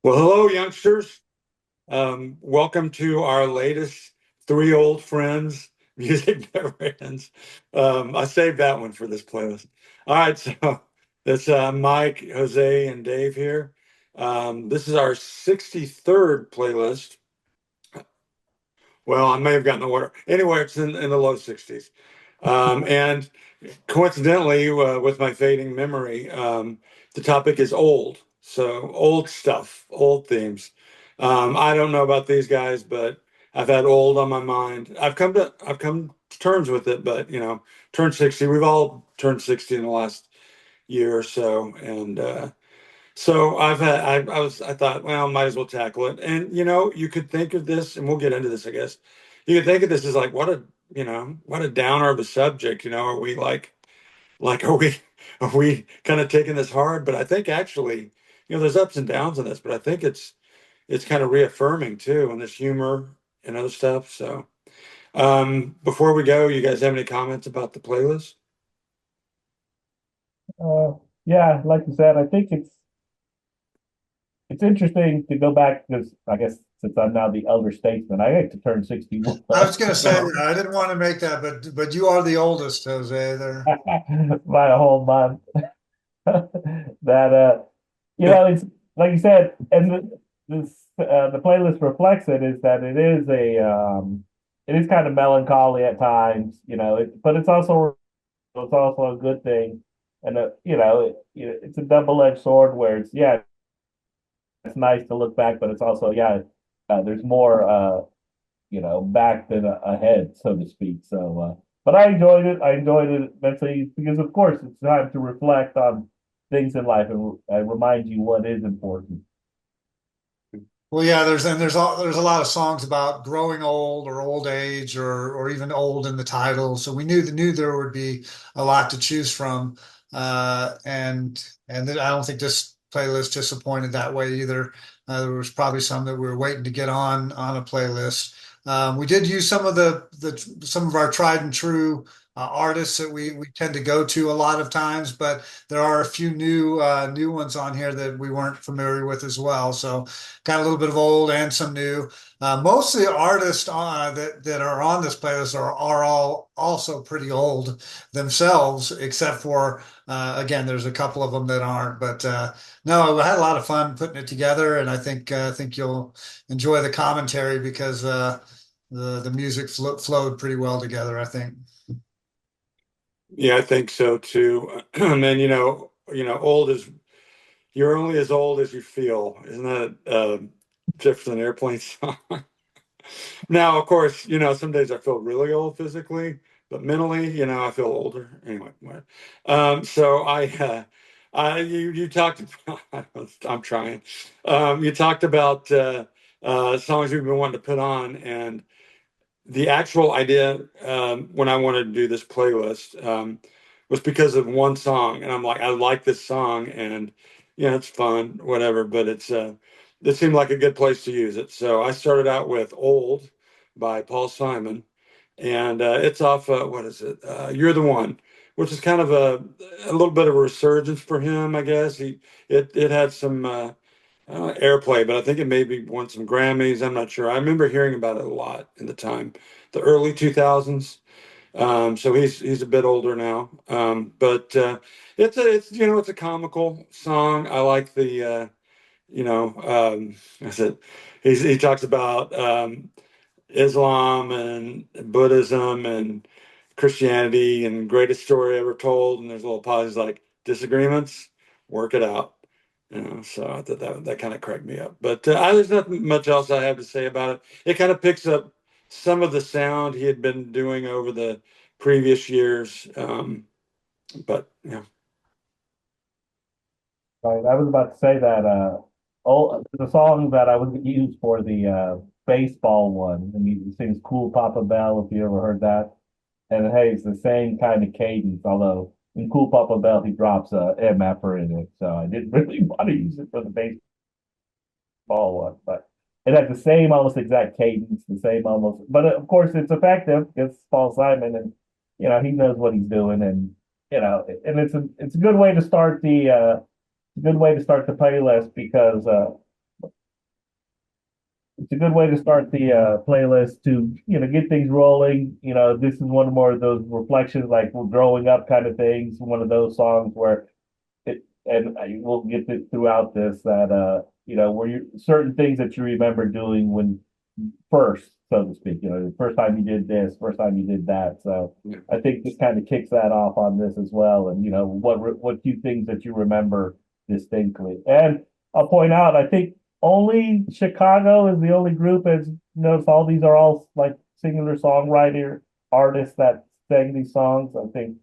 Well, hello, youngsters. Welcome to our latest Three Old Friends music never ends. I saved that one for this playlist. All right, so it's Mike, Jose, and Dave here. This is our 63rd playlist. Well, I may have gotten the order. Anyway, it's in the low 60s. And coincidentally, with my fading memory, the topic is old. So old stuff, old themes. I don't know about these guys, but I've had old on my mind. I've come to terms with it, but turned 60. We've all turned 60 in the last year or so, and so I thought, well, might as well tackle it. And you could think of this, and we'll get into this, I guess. You could think of this as like what a downer of a subject. Are we like are we kind of taking this hard? But I think actually, there's ups and downs in this, but I think it's kind of reaffirming too, and this humor and other stuff. So before we go, you guys have any comments about the playlist? Uh, yeah, like you said, I think it's interesting to go back because I guess since I'm now the elder statesman, I get to turn 61 I was going to say No. that. I didn't want to make that, but you are the oldest, Jose. There. by a whole month. That it's like you said, and the playlist reflects it is that it is kind of melancholy at times, but it's also a good thing, and it's a double-edged sword where it's nice to look back, but it's also there's more back than ahead, so to speak. So, but I enjoyed it. I enjoyed it mentally because, of course, it's time to reflect on things in life and remind you what is important. Well, yeah. There's a lot of songs about growing old or old age or even old in the title. So we knew there would be a lot to choose from, and I don't think this playlist disappointed that way either. There was probably some that we were waiting to get on a playlist. We did use some of our tried and true artists that we tend to go to a lot of times, but there are a few new ones on here that we weren't familiar with as well. So got a little bit of old and some new. Most of the artists that are on this playlist are all also pretty old themselves, except for again, there's a couple of them that aren't. But no, I had a lot of fun putting it together, and I think you'll enjoy the commentary because the music flowed pretty well together, I think. Yeah, I think so too. And old is you're only as old as you feel. Isn't that Jefferson Airplane song? Now, of course, some days I feel really old physically, but mentally, I feel older. Anyway, so you talked about, I'm trying. You talked about songs you've been wanting to put on, and the actual idea when I wanted to do this playlist was because of one song, and I'm like, I like this song, and it's fun, whatever. But it seemed like a good place to use it, so I started out with "Old" by Paul Simon, and it's off. What is it? "You're the One," which is kind of a little bit of a resurgence for him, I guess. It had some. Airplay, but I think it maybe won some Grammys. I'm not sure. I remember hearing about it a lot in the time, the early 2000s. So he's a bit older now, but it's a comical song. I like the I said he talks about Islam and Buddhism and Christianity and greatest story ever told. And there's a little pause. He's like disagreements, work it out. So I thought that kind of cracked me up. But there's not much else I have to say about it. It kind of picks up some of the sound he had been doing over the previous years. But yeah. Right, I was about to say that the song that I would use for the baseball one, and he sings "Cool Papa Bell" if you ever heard that. And hey, it's the same kind of cadence, although in Cool Papa Bell he drops a MFer in it, so I didn't really want to use it for the baseball one, but it had the same almost exact cadence, the same almost, but of course it's effective because it's Paul Simon, and he knows what he's doing, and and it's a good way to start the playlist because it's a good way to start the playlist to get things rolling. This is one more of those reflections, like we're growing up kind of things. One of those songs where we'll get this throughout this that where you certain things that you remember doing when first, so to speak. The first time you did this, first time you did that. So Yeah. I think this kind of kicks that off on this as well. And what few things that you remember distinctly. And I'll point out, I think only Chicago is the only group, as notice all these are all like singular songwriter artists that sang these songs. I think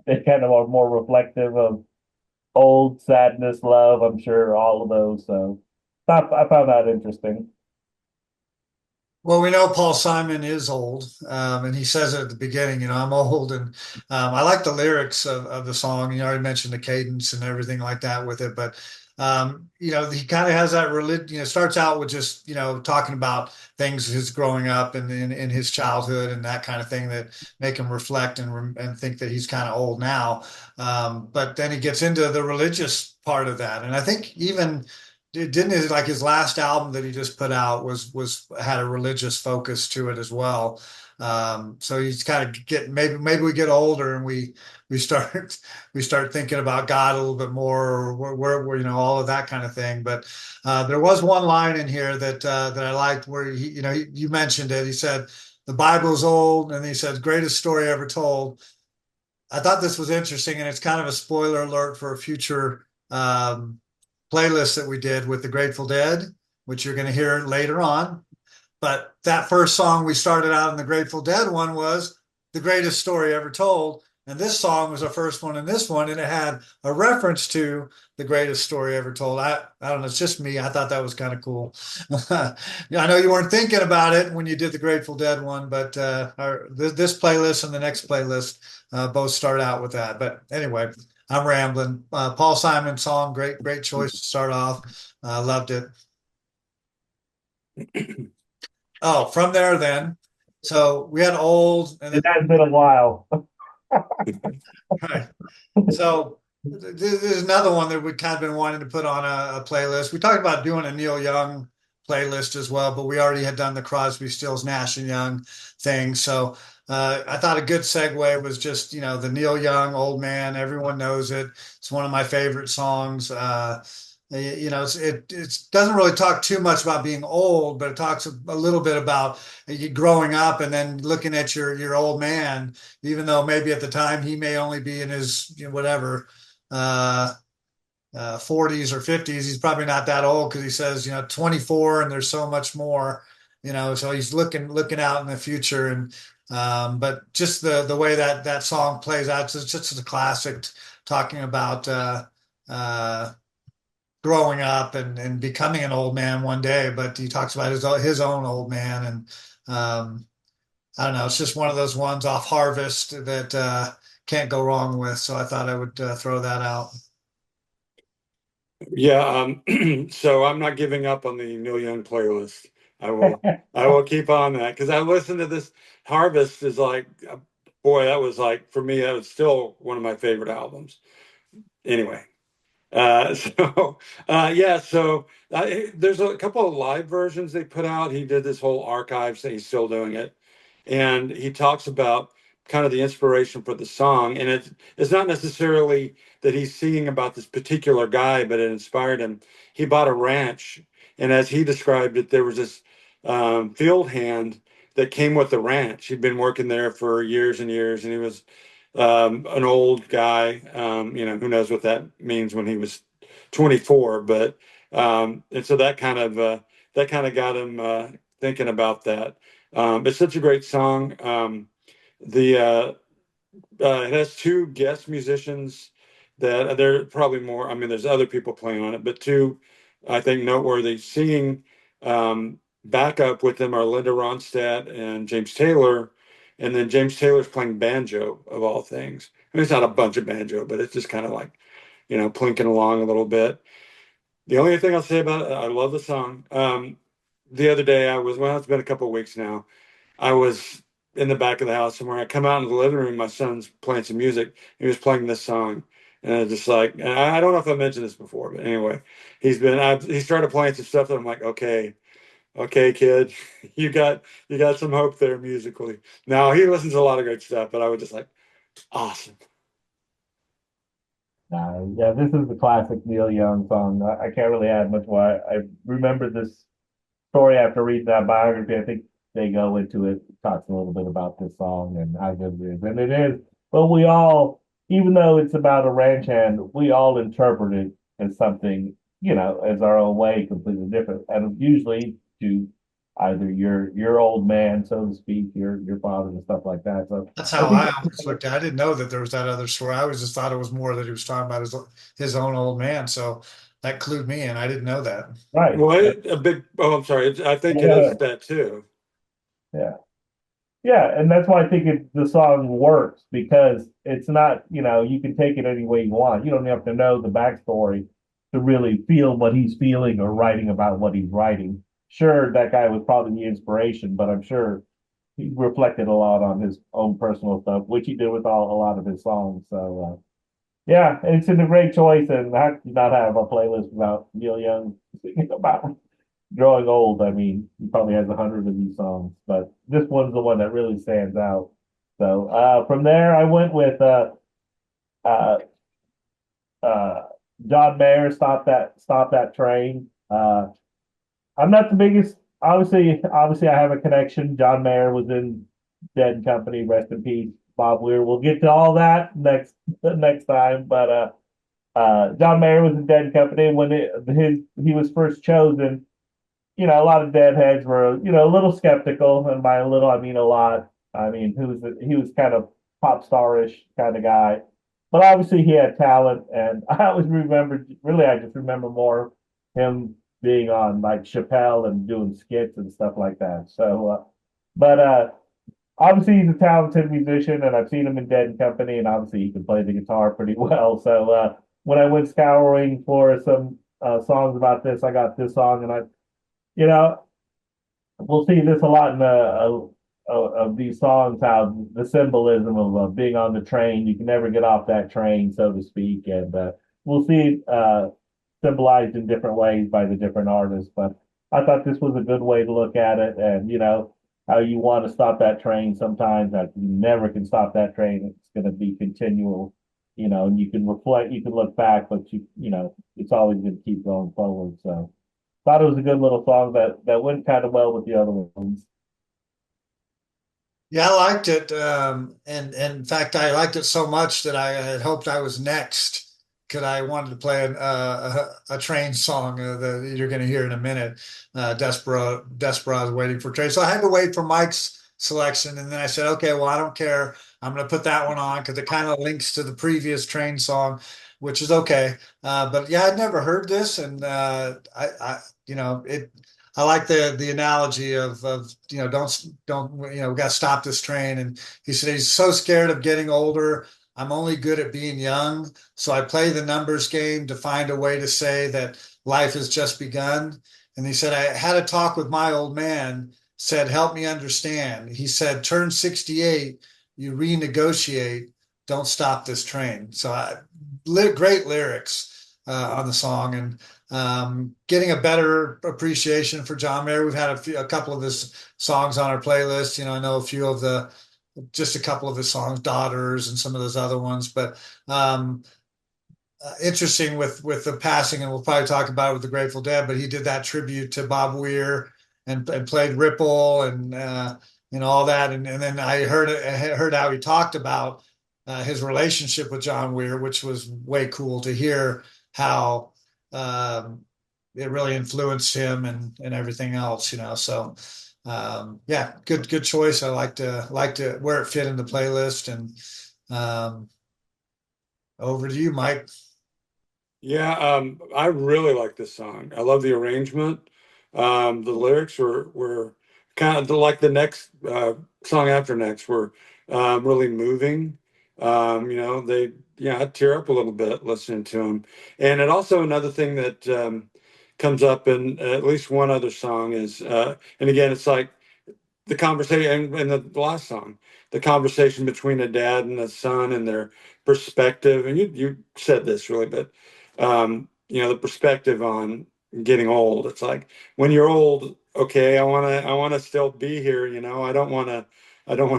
they kind of are more reflective of old sadness, love. I'm sure all of those. So I found that interesting. Well, we know Paul Simon is old, and he says it at the beginning, I'm old. And I like the lyrics of the song. You already mentioned the cadence and everything like that with it, but he kind of has that religion, starts out with just, talking about things his growing up and in his childhood and that kind of thing that make him reflect and think that he's kind of old now. But then he gets into the religious part of that. And I think even didn't his like his last album that he just put out was had a religious focus to it as well. So he's kind of maybe we get older and we start we start thinking about God a little bit more, or where all of that kind of thing. But there was one line in here that I liked where you mentioned it. He said the Bible's old, and he said greatest story ever told. I thought this was interesting, and it's kind of a spoiler alert for a future playlist that we did with the Grateful Dead, which you're going to hear later on. But that first song we started out in the Grateful Dead one was the greatest story ever told. And this song was the first one in this one, and it had a reference to the greatest story ever told. I don't know, it's just me. I thought that was kind of cool. I know you weren't thinking about it when you did the Grateful Dead one, but this playlist and the next playlist both start out with that. But anyway, I'm rambling. Paul Simon song, great choice to start off. Loved it. Oh, from there then. So we had old, and It then has been a while. right. So there's another one that we've kind of been wanting to put on a playlist. We talked about doing a Neil Young playlist as well, but we already had done the Crosby, Stills, Nash and Young thing. So I thought a good segue was just the Neil Young Old Man. Everyone knows it. It's one of my favorite songs. It doesn't really talk too much about being old, but it talks a little bit about you growing up and then looking at your old man, even though maybe at the time he may only be in his whatever uh, 40s or 50s. He's probably not that old because he says 24 and there's so much more. So he's looking out in the future. And but just the way that song plays out, it's just a classic talking about uh, growing up and becoming an old man one day. But he talks about his own old man. And I don't know, it's just one of those ones off Harvest that can't go wrong with. So I thought I would throw that out. Yeah, so I'm not giving up on the Neil Young playlist. I will keep on that because I listened to this. Harvest is like, boy, that was like for me, that was still one of my favorite albums. Anyway, so yeah, so there's a couple of live versions they put out. He did this whole archive, so he's still doing it, and he talks about kind of the inspiration for the song, and it's not necessarily that he's singing about this particular guy, but it inspired him. He bought a ranch, and as he described it, there was this field hand that came with the ranch. He'd been working there for years and years, and he was an old guy. Who knows what that means when he was 24, but and so that kind of got him thinking about that. It's such a great song. The It has two guest musicians that there are probably more. I mean, there's other people playing on it, but two I think noteworthy. Singing backup with them are Linda Ronstadt and James Taylor, and then James Taylor's playing banjo of all things. I mean, it's not a bunch of banjo, but it's just kind of like plinking along a little bit. The only thing I'll say about it, I love the song. The other day well, it's been a couple of weeks now. I was in the back of the house somewhere. I come out in the living room. My son's playing some music. He was playing this song, And I just like, and I don't know if I mentioned this before, but anyway, he started playing some stuff that I'm like, okay, okay, kid, you got some hope there musically. Now he listens to a lot of great stuff, but I was just like, awesome. Yeah, this is the classic Neil Young song. I can't really add much more. I remember this story after reading that biography. I think they go into it, talks a little bit about this song and how good it is. And it is, but we all, even though it's about a ranch hand, we all interpret it as something, as our own way, completely different. And usually to either your old man, so to speak, your father and stuff like that. So That's I how think I always looked at it. I didn't know that there was that other story. I always just thought it was more that he was talking about his own old man. So that clued me in. I didn't know that. right. Well, a big, oh, I'm sorry. I think it is Yeah. that too. Yeah. Yeah, and that's why I think the song works because it's not, you can take it any way you want. You don't have to know the backstory to really feel what he's feeling or writing about what he's writing. Sure, that guy was probably the inspiration, but I'm sure he reflected a lot on his own personal stuff, which he did with a lot of his songs. So, yeah, it's a great choice, and how could you not have a playlist without Neil Young singing about growing old? I mean, he probably has 100 of these songs, but this one's the one that really stands out. So from there, I went with uh, uh, John Mayer. Stop that train. I'm not the biggest. Obviously, I have a connection. John Mayer was in Dead and Company. Rest in peace, Bob Weir. We'll get to all that next time. But John Mayer was in Dead and Company when he was first chosen. A lot of deadheads were, a little skeptical, and by a little, I mean a lot. I mean, he was kind of pop starish kind of guy, but obviously he had talent, and I always remember, really, I just remember more him being on like Chappelle and doing skits and stuff like that. So, but obviously he's a talented musician, and I've seen him in Dead and Company, and obviously he can play the guitar pretty well. So when I went scouring for some songs about this, I got this song, and you know, we'll see this a lot in of these songs, how the symbolism of being on the train, you can never get off that train, so to speak. And we'll see it symbolized in different ways by the different artists. But I thought this was a good way to look at it. And, how you want to stop that train sometimes, that you never can stop that train. It's going to be continual, and you can reflect, you can look back, but it's always going to keep going forward. So, thought it was a good little song that went kind of well with the other ones. Yeah, I liked it. And in fact, I liked it so much that I had hoped I was next because I wanted to play a train song that you're going to hear in a minute. Desperados Waiting for Train. So I had to wait for Mike's selection. And then I said, okay, well, I don't care. I'm going to put that one on because it kind of links to the previous train song, which is okay. But yeah, I'd never heard this. And I like the analogy of don't we got to stop this train. And he said he's so scared of getting older. I'm only good at being young, so I play the numbers game to find a way to say that life has just begun. And he said I had a talk with my old man. Said help me understand. He said turn 68, you renegotiate. Don't stop this train. So great lyrics on the song and getting a better appreciation for John Mayer. We've had a couple of his songs on our playlist. I know just a couple of his songs, Daughters and some of those other ones, but interesting with the passing, and we'll probably talk about it with the Grateful Dead, but he did that tribute to Bob Weir and played Ripple and all that. And then I heard how he talked about his relationship with John Weir, which was way cool to hear how it really influenced him and everything else. So yeah, good choice. I liked it where it fit in the playlist. And over to you, Mike. Yeah, I really like this song. I love the arrangement. The lyrics were kind of like the next song after next were really moving. I tear up a little bit listening to them. And it also another thing that comes up in at least one other song is, and again, it's like the conversation and the last song, the conversation between a dad and a son and their perspective. And you said this really, but the perspective on getting old. It's like when you're old, okay, I wanna still be here. I don't want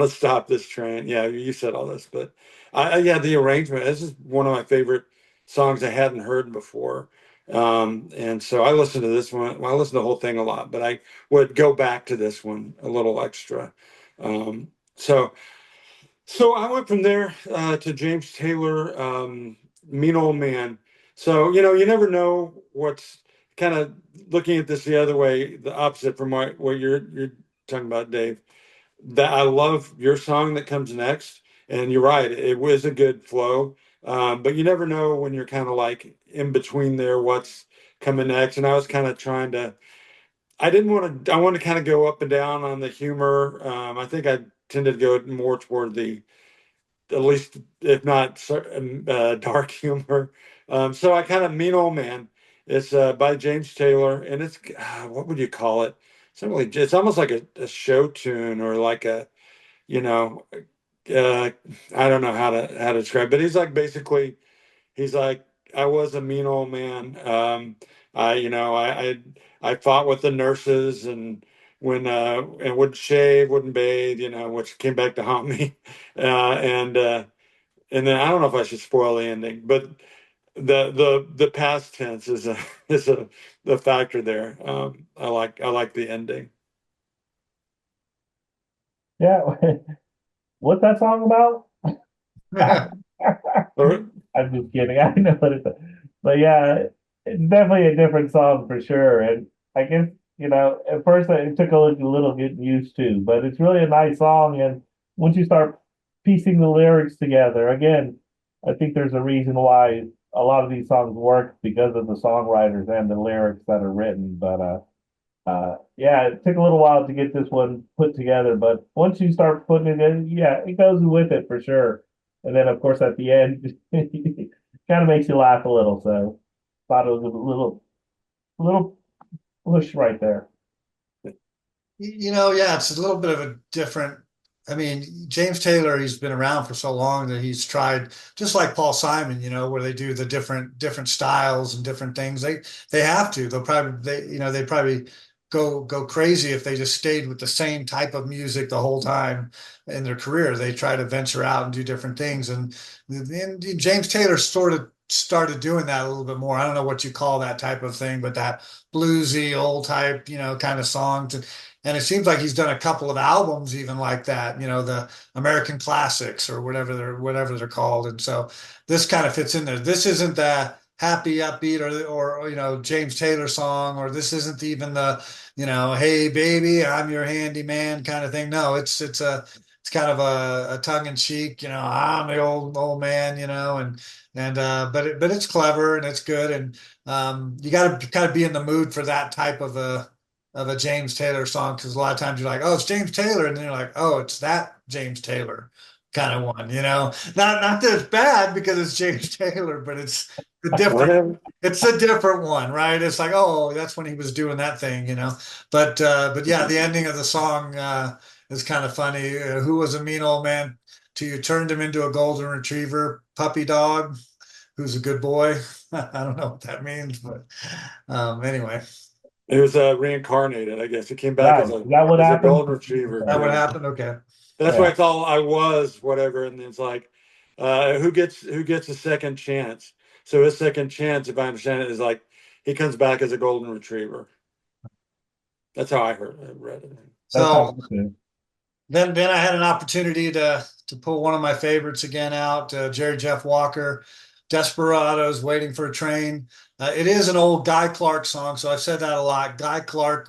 to stop this train. Yeah, you said all this, but yeah, the arrangement. This is one of my favorite songs I hadn't heard before. And so I listened to this one. Well, I listened to the whole thing a lot, but I would go back to this one a little extra. Um, so so I went from there to James Taylor, Mean Old Man. So you never know what's kind of looking at this the other way, the opposite from what you're talking about, Dave. That I love your song that comes next, and you're right, it was a good flow. But you never know when you're kind of like in between there, what's coming next. And I was kind of trying to I didn't want to. I want to kind of go up and down on the humor. I think I tended to go more toward at least, if not dark humor. So I kind of Mean Old Man. It's by James Taylor, and it's what would you call it? It's not really. It's almost like a show tune or like a you know. Uh, I don't know how to describe, but he's like basically he's like, I was a mean old man. I fought with the nurses and wouldn't shave, wouldn't bathe, which came back to haunt me. And then I don't know if I should spoil the ending, but the past tense is a is a the factor there. I like the ending. Yeah. What's that song about? Or, I'm just kidding. I know what it's, but yeah, it's definitely a different song for sure. And I guess, at first it took a little getting used to, but it's really a nice song. And once you start piecing the lyrics together, again, I think there's a reason why a lot of these songs work because of the songwriters and the lyrics that are written. But yeah, it took a little while to get this one put together, but once you start putting it in, yeah, it goes with it for sure. And then, of course, at the end, it kind of makes you laugh a little. So, thought it was a little push right there. Yeah, it's a little bit of a different. I mean, James Taylor, he's been around for so long that he's tried, just like Paul Simon, where they do the different styles and different things. They have to. They probably go crazy if they just stayed with the same type of music the whole time in their career. They try to venture out and do different things. And James Taylor sort of started doing that a little bit more. I don't know what you call that type of thing, but that bluesy old type, kind of song. And it seems like he's done a couple of albums even like that, the American classics or whatever they're called. And so this kind of fits in there. This isn't the happy upbeat or James Taylor song, or this isn't even the hey baby I'm your handyman kind of thing. No, it's kind of a tongue in cheek, I'm the old man, but it's clever and it's good. And you got to kind of be in the mood for that type of a James Taylor song, because a lot of times you're like, oh, it's James Taylor, and then you're like, oh, it's that James Taylor kind of one. Not that it's bad because it's James Taylor, but it's a different. whatever. It's a different one, right? It's like, oh, that's when he was doing that thing. But yeah, the ending of the song is kind of funny. Who was a mean old man till you turned him into a golden retriever puppy dog, who's a good boy. I don't know what that means, but anyway. It was reincarnated, I guess. It came back Right. Is that what as a happened? golden retriever. That what Yeah. happened? Okay. That's why Yeah. it's all I was, whatever. And it's like, who gets a second chance? So his second chance, if I understand it, is like he comes back as a golden retriever. That's how I read it. That's how So it is. then I had an opportunity to pull one of my favorites again out, Jerry Jeff Walker, Desperados, Waiting for a Train. It is an old Guy Clark song, so I've said that a lot. Guy Clark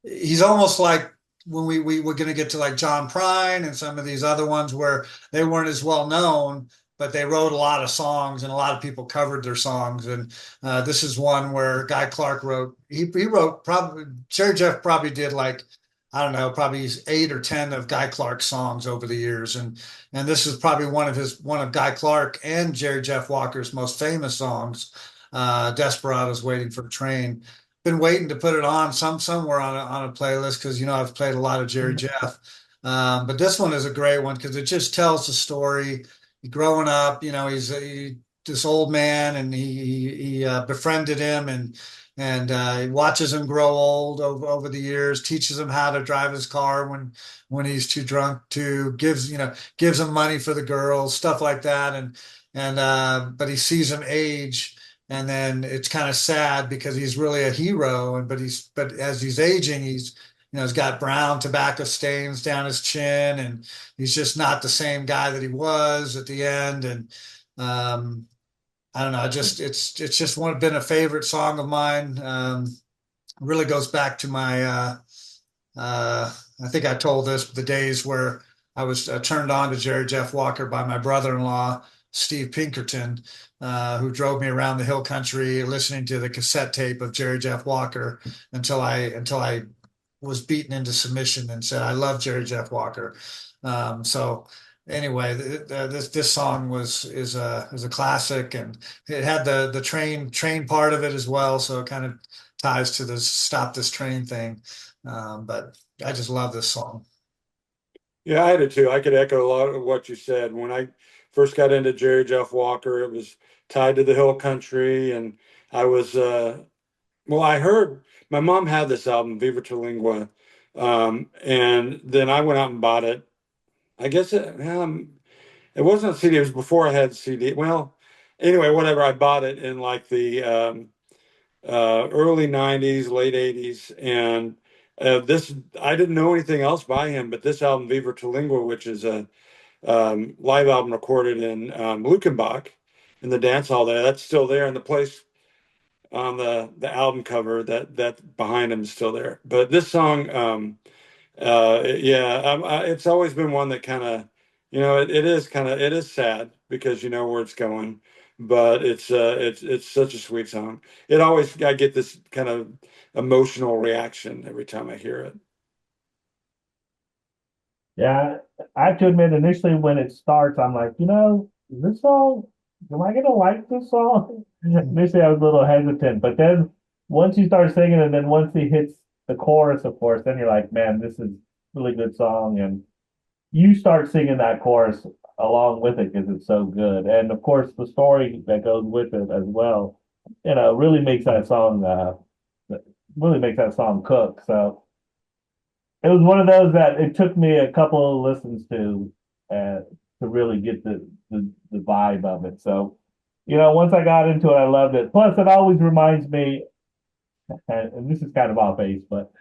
he's almost like when we were going to get to like John Prine and some of these other ones where they weren't as well known, but they wrote a lot of songs and a lot of people covered their songs. And this is one where Guy Clark he wrote probably, Jerry Jeff probably did like, I don't know, probably 8 or 10 of Guy Clark's songs over the years. And this is probably one of Guy Clark and Jerry Jeff Walker's most famous songs, Desperados Waiting for a Train. been waiting to put it on somewhere on a playlist because I've played a lot of Jerry Jeff. But this one is a great one because it just tells the story. Growing up, this old man, and he befriended him, and he watches him grow old over the years, teaches him how to drive his car when he's too drunk to, gives him money for the girls, stuff like that, and but he sees him age, and then it's kind of sad because he's really a hero, but as he's aging, he's got brown tobacco stains down his chin, and he's just not the same guy that he was at the end. And I don't know, it's just been a favorite song of mine. Really goes back to my I think I told this, the days where I was turned on to Jerry Jeff Walker by my brother-in-law, Steve Pinkerton, who drove me around the hill country listening to the cassette tape of Jerry Jeff Walker until I was beaten into submission and said, I love Jerry Jeff Walker. So anyway, this song is a classic, and it had the train part of it as well. So it kind of ties to the Stop This Train thing. But I just love this song. Yeah, I did too. I could echo a lot of what you said. When I first got into Jerry Jeff Walker, it was tied to the hill country, and I was well, I heard my mom had this album, Viva Terlingua, and then I went out and bought it. I guess it wasn't a CD. It was before I had CD. Well, anyway, whatever. I bought it in like the early '90s, late '80s, and this I didn't know anything else by him, but this album, Viva Terlingua, which is a live album recorded in Luckenbach in the dance hall there. That's still there, and the place on the album cover that behind him is still there. But this song, yeah, it's always been one that kind of, it is sad because you know where it's going, but it's such a sweet song. I get this kind of emotional reaction every time I hear it. Yeah, I have to admit, initially when it starts, I'm like, this song, am I gonna like this song? Initially, I was a little hesitant, but then once you start singing, and then once he hits the chorus, of course, then you're like, man, this is a really good song, and you start singing that chorus along with it because it's so good, and of course, the story that goes with it as well, really makes that song, really makes that song cook. So it was one of those that it took me a couple of listens to really get the vibe of it. So, once I got into it, I loved it. Plus, it always reminds me, and this is kind of off base, but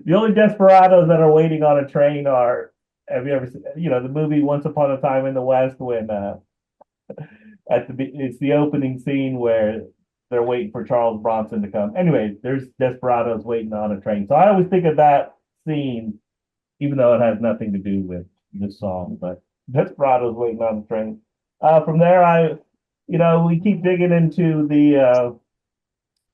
the only desperados that are waiting on a train are. Have you ever seen, the movie Once Upon a Time in the West when it's the opening scene where they're waiting for Charles Bronson to come. Anyway, there's desperados waiting on a train. So I always think of that scene, even though it has nothing to do with this song, but Desperados waiting on the train. From there, we keep digging into the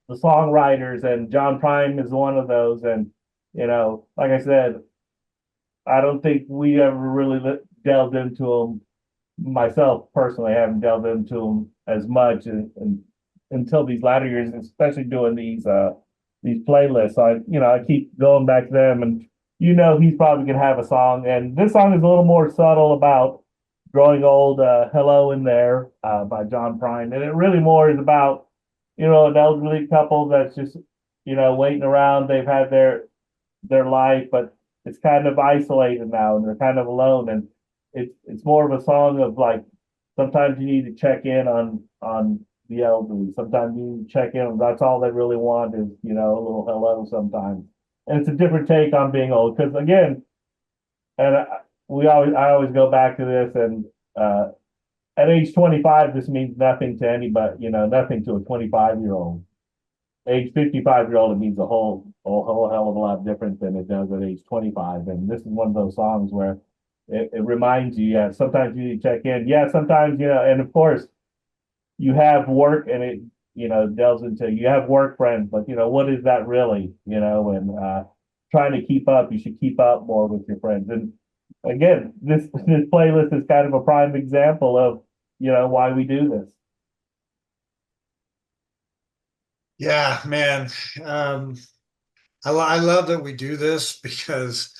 songwriters, and John Prine is one of those. And like I said, I don't think we ever really delved into them. Myself personally, I haven't delved into them as much until these latter years, especially doing these playlists. So I keep going back to them, and he's probably gonna have a song, and this song is a little more subtle about growing old. Hello in There by John Prine, and it really more is about an elderly couple that's just waiting around. They've had their life, but it's kind of isolated now, and they're kind of alone, and it's more of a song of like sometimes you need to check in on the elderly. Sometimes you need to check in. That's all they really want is a little hello sometimes. And it's a different take on being old because again, and I always go back to this, and at age 25 this means nothing to anybody, nothing to a 25-year-old. Age 55-year-old, it means a whole hell of a lot different than it does at age 25. And this is one of those songs where it reminds you, yeah, sometimes you need to check in. Yeah, sometimes, and of course you have work, and it, delves into, you have work friends, but what is that really, and trying to keep up, you should keep up more with your friends. And again, this playlist is kind of a prime example of, why we do this. Yeah, man. Um, I love that we do this because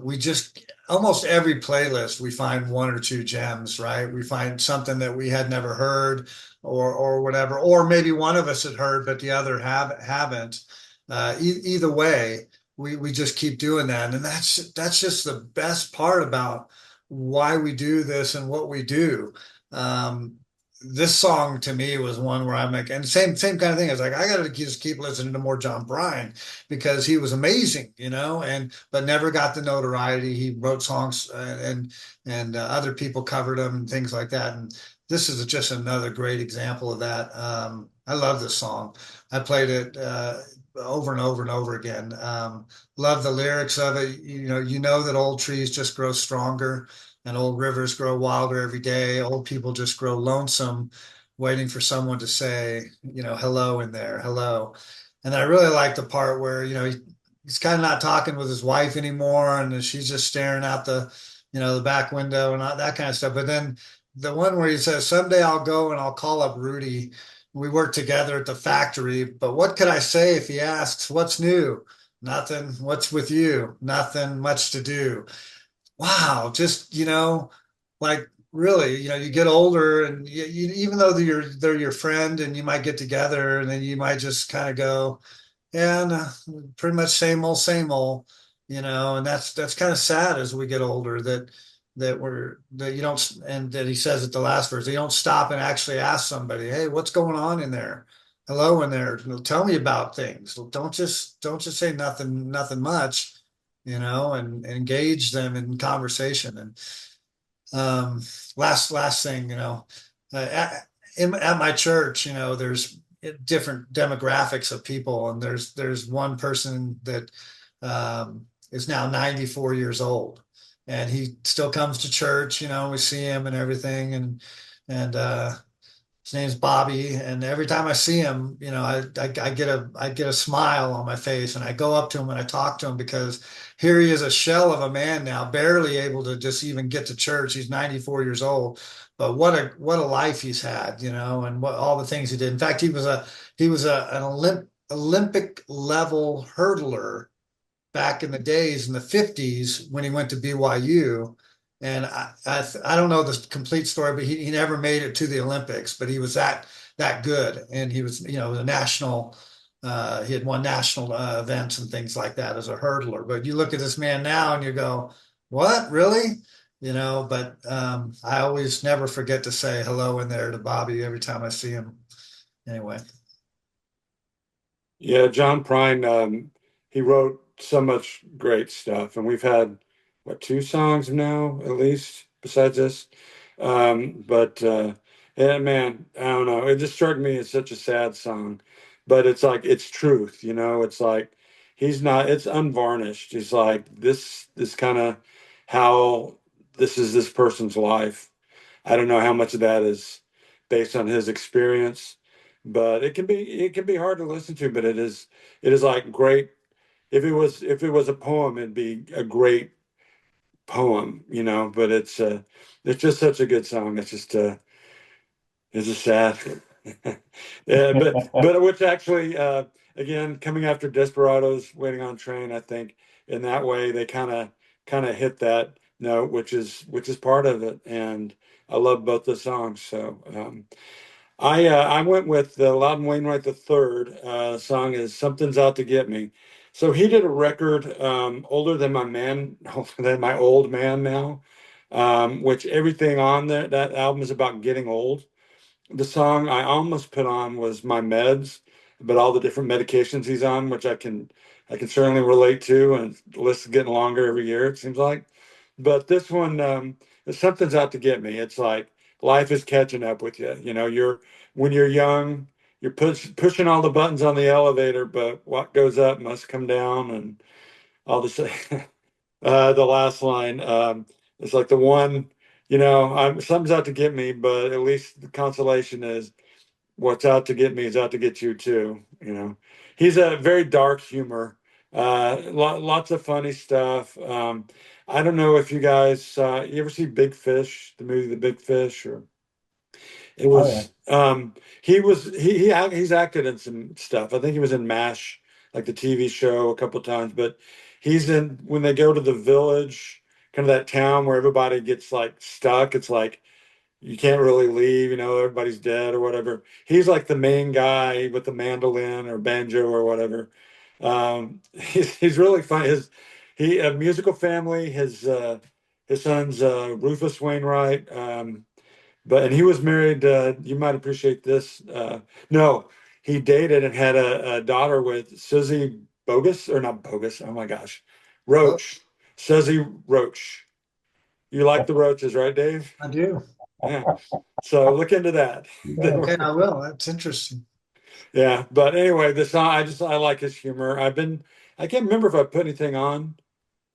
we just almost every playlist we find one or two gems, right? We find something that we had never heard or whatever, or maybe one of us had heard but the other haven't. Either way, we just keep doing that, and that's just the best part about why we do this and what we do. Um, this song to me was one where I'm like, and same kind of thing. I was like, I got to just keep listening to more John Prine because he was amazing, and but never got the notoriety. He wrote songs and other people covered him and things like that. And this is just another great example of that. I love this song. I played it over and over and over again. Love the lyrics of it. You know that old trees just grow stronger and old rivers grow wilder every day. Old people just grow lonesome, waiting for someone to say, hello in there, hello. And I really like the part where, he's kind of not talking with his wife anymore, and she's just staring out the back window and all that kind of stuff. But then the one where he says, "Someday I'll go and I'll call up Rudy. We work together at the factory. But what could I say if he asks, what's new? Nothing. What's with you? Nothing much to do." Wow, just like really, you get older, and even though they're your friend, and you might get together, and then you might just kind of go, yeah, no, pretty much same old, and that's kind of sad as we get older that you don't, and that he says at the last verse, you don't stop and actually ask somebody, hey, what's going on in there? Hello in there. Tell me about things. Don't just say nothing much, and engage them in conversation. And last thing, at my church, there's different demographics of people, and there's one person that is now 94 years old, and he still comes to church. We see him and everything, and his name's Bobby, and every time I see him, I get a smile on my face, and I go up to him and I talk to him because here he is, a shell of a man now, barely able to just even get to church. He's 94 years old, but what a life he's had, and what all the things he did. In fact, he was an Olympic level hurdler back in the days in the 50s when he went to BYU. And I don't know the complete story, but he never made it to the Olympics, but he was that good. And he was, the national, he had won national events and things like that as a hurdler. But you look at this man now and you go, what, really? But I always never forget to say hello in there to Bobby every time I see him. Anyway. Yeah, John Prine, he wrote so much great stuff, and we've had what, two songs now at least besides this. But yeah, man, I don't know. It just struck me as such a sad song, but it's like it's truth, It's like he's not. It's unvarnished. He's like this kind of how this is this person's life. I don't know how much of that is based on his experience, but it can be hard to listen to, but it is like great. If it was a poem, it'd be a great poem, but it's just such a good song. It's just sad. Yeah, but which actually again, coming after Desperados, Waiting on Train, I think in that way they kind of hit that note, which is part of it. And I love both the songs. So I went with Loudon Wainwright the third. Song is "Something's Out to Get Me." So he did a record older than my man, than my old man now, which everything on that album is about getting old. The song I almost put on was "My Meds," but all the different medications he's on, which I can certainly relate to, and the list is getting longer every year, it seems like. But this one, something's out to get me. It's like life is catching up with you. You're when you're young, you're pushing all the buttons on the elevator, but what goes up must come down, and all this. The last line, it's like the one, something's out to get me, but at least the consolation is what's out to get me is out to get you too. He's a very dark humor, lots of funny stuff. I don't know if you guys, you ever see Big Fish, the movie The Big Fish, or It Oh yeah. was he's acted in some stuff. I think he was in MASH, like the TV show, a couple times. But he's in when they go to the village, kind of that town where everybody gets like stuck. It's like you can't really leave. Everybody's dead or whatever. He's like the main guy with the mandolin or banjo or whatever. He's really fun. He a musical family. His son's Rufus Wainwright. And he was married. You might appreciate this. No, he dated and had a daughter with Susie Bogus, or not Bogus. Oh my gosh, Oh, Roach, Susie Roach. You like the Roaches, right, Dave? I do. Yeah. So look into that. They Okay, were- I will. That's interesting. yeah. But anyway, the song I like his humor. I can't remember if I put anything on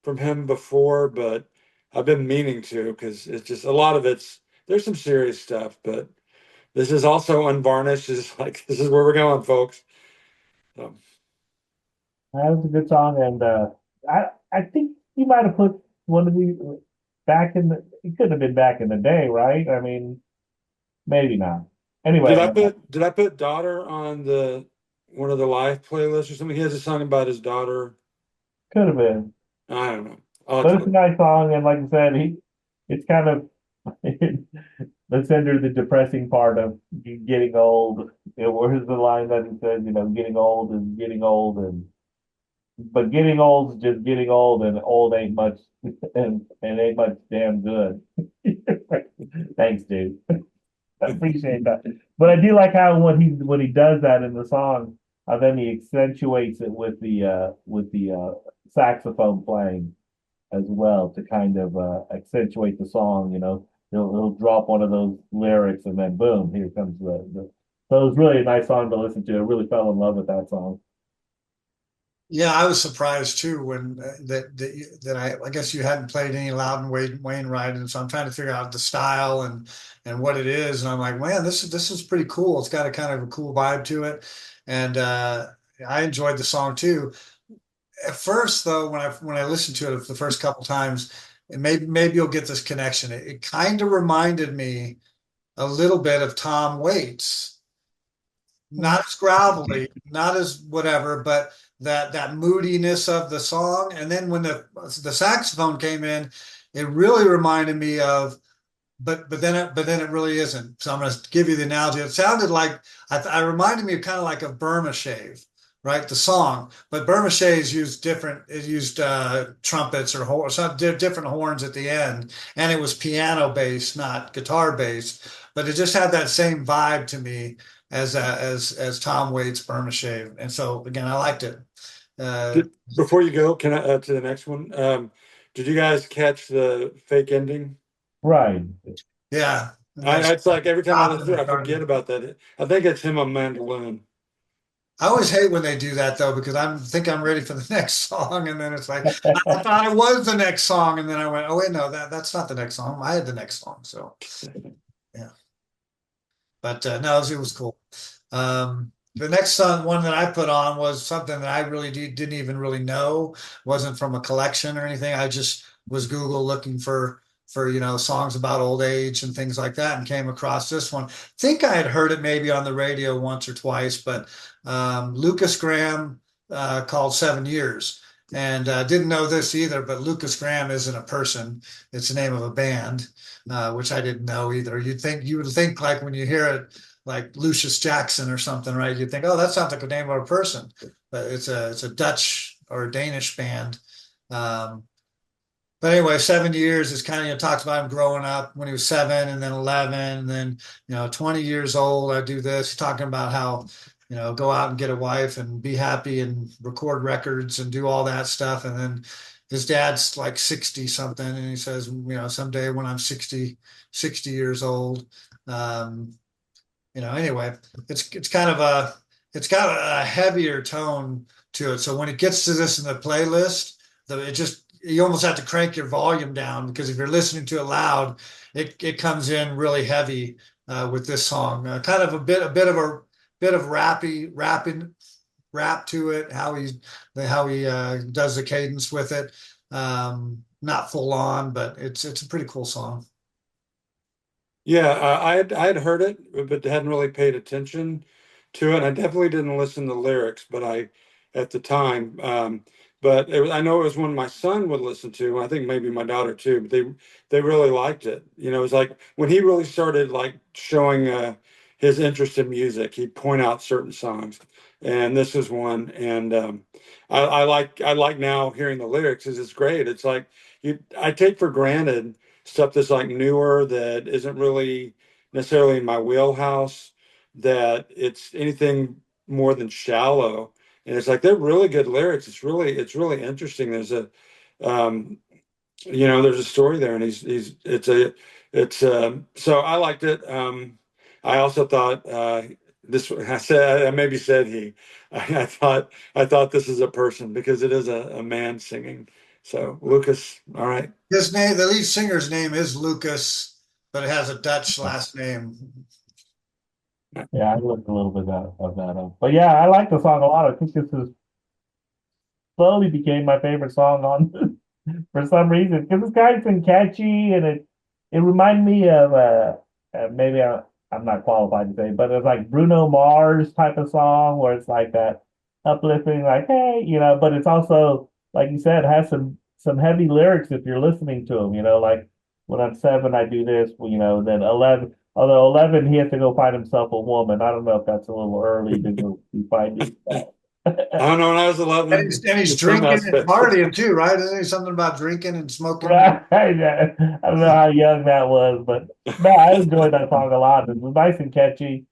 from him before, but I've been meaning to because it's just a lot of there's some serious stuff, but this is also unvarnished. Is like this is where we're going, folks. So That was a good song, and I think you might have put one of these back in the. It could have been back in the day, right? I mean, maybe not. did Anyway, I put daughter on the one of the live playlists or something? He has a song about his daughter. could have been, I don't know. I'll have but to it's a look. nice song, and like I said, it's kind of let's enter the depressing part of getting old. Where's the line that he says, getting old is getting old, and but getting old is just getting old, and old ain't much, and ain't much damn good. Thanks, dude. I appreciate that. But I do like how when he does that in the song, then he accentuates it with the saxophone playing as well to kind of accentuate the song. He'll drop one of those lyrics and then boom, here comes the. So it was really a nice song to listen to. I really fell in love with that song. Yeah, I was surprised too when I guess you hadn't played any Loudon Wainwright, and so I'm trying to figure out the style and what it is, and I'm like, man, this is pretty cool. It's got a kind of a cool vibe to it, and I enjoyed the song too. At first, though, when I listened to it the first couple times, and maybe you'll get this connection. It kind of reminded me a little bit of Tom Waits, not as gravelly, not as whatever, but that moodiness of the song. And then when the saxophone came in, it really reminded me of, but then it really isn't. So I'm going to give you the analogy. It sounded like I reminded me of kind of like a Burma Shave, right? The song, but Burma Shaves used different. It used trumpets or different horns at the end, and it was piano based, not guitar based. But it just had that same vibe to me as Tom Waits' Burma Shave, and so again, I liked it. Uh, Before you go, can I to the next one? Did you guys catch the fake ending? Right. yeah, and that's It's like every time I listen to it, I forget started. about that. I think it's him on mandolin. I always hate when they do that though, because think I'm ready for the next song, and then it's like I thought it was the next song, and then I went, oh wait, no, that's not the next song. I had the next song, so yeah. But no, it was cool. The next one that I put on was something that I really didn't even really know, wasn't from a collection or anything. I just was Google looking for songs about old age and things like that, and came across this one. Think I had heard it maybe on the radio once or twice, but Lucas Graham called 7 Years. And didn't know this either, but Lucas Graham isn't a person; it's the name of a band, which I didn't know either. You would think like when you hear it, like Lucius Jackson or something, right? You'd think, oh, that sounds like the name of a person, but it's a Dutch or Danish band. Um, but anyway, 7 years is kind of, talks about him growing up when he was 7 and then 11 and then, 20 years old. I do this, talking about how, go out and get a wife and be happy and record records and do all that stuff. And then his dad's like 60 something. And he says, someday when I'm 60 years old, anyway, it's got a heavier tone to it. So when it gets to this in the playlist, you almost have to crank your volume down, because if you're listening to it loud, it comes in really heavy with this song. Kind of a bit of rapping rap to it. How he does the cadence with it. Not full on, but it's a pretty cool song. Yeah, I had heard it, but hadn't really paid attention to it. I definitely didn't listen to lyrics, but I at the time. But I know it was one my son would listen to. I think maybe my daughter too. But they really liked it. It was like when he really started like showing his interest in music, he'd point out certain songs, and this is one. And I like now hearing the lyrics. Is it's great. It's like I take for granted stuff that's like newer that isn't really necessarily in my wheelhouse, that it's anything more than shallow. And it's like they're really good lyrics. It's really interesting. Um there's a story there, and he's it's so I liked it. I also thought this I said I maybe said he I thought this is a person because it is a man singing. So Lucas, all right. His name, the lead singer's name is Lucas, but it has a Dutch last name. Yeah, I looked a little bit of that up. But yeah, I like the song a lot. I think this is slowly became my favorite song on for some reason because it's kind of catchy and it reminded me of maybe I'm not qualified to say, but it's like Bruno Mars type of song where it's like that uplifting, like hey, but it's also like you said has some heavy lyrics if you're listening to them. Like when I'm seven, I do this. Then 11. Although 11, he has to go find himself a woman. I don't know if that's a little early to go be finding that. I don't know. When I was And 11, he's in some drinking and aspects. partying too, right? Isn't he something about drinking and smoking? Right. I don't know how young that was, but no, I enjoyed that song a lot. It was nice and catchy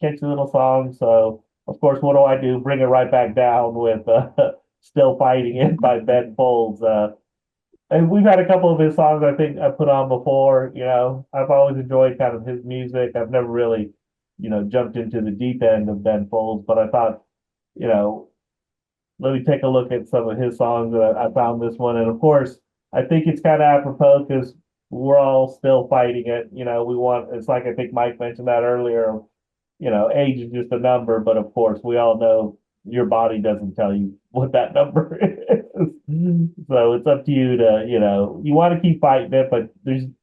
little song. So, of course, what do? Bring it right back down with Still Fighting It by Ben Folds. And we've had a couple of his songs I think I put on before. I've always enjoyed kind of his music. I've never really, jumped into the deep end of Ben Folds, but I thought, you know, let me take a look at some of his songs. I found this one, and of course, I think it's kind of apropos because we're all still fighting it. We want. It's like I think Mike mentioned that earlier. Age is just a number, but of course, we all know your body doesn't tell you what that number is. So it's up to you to, you want to keep fighting it, but you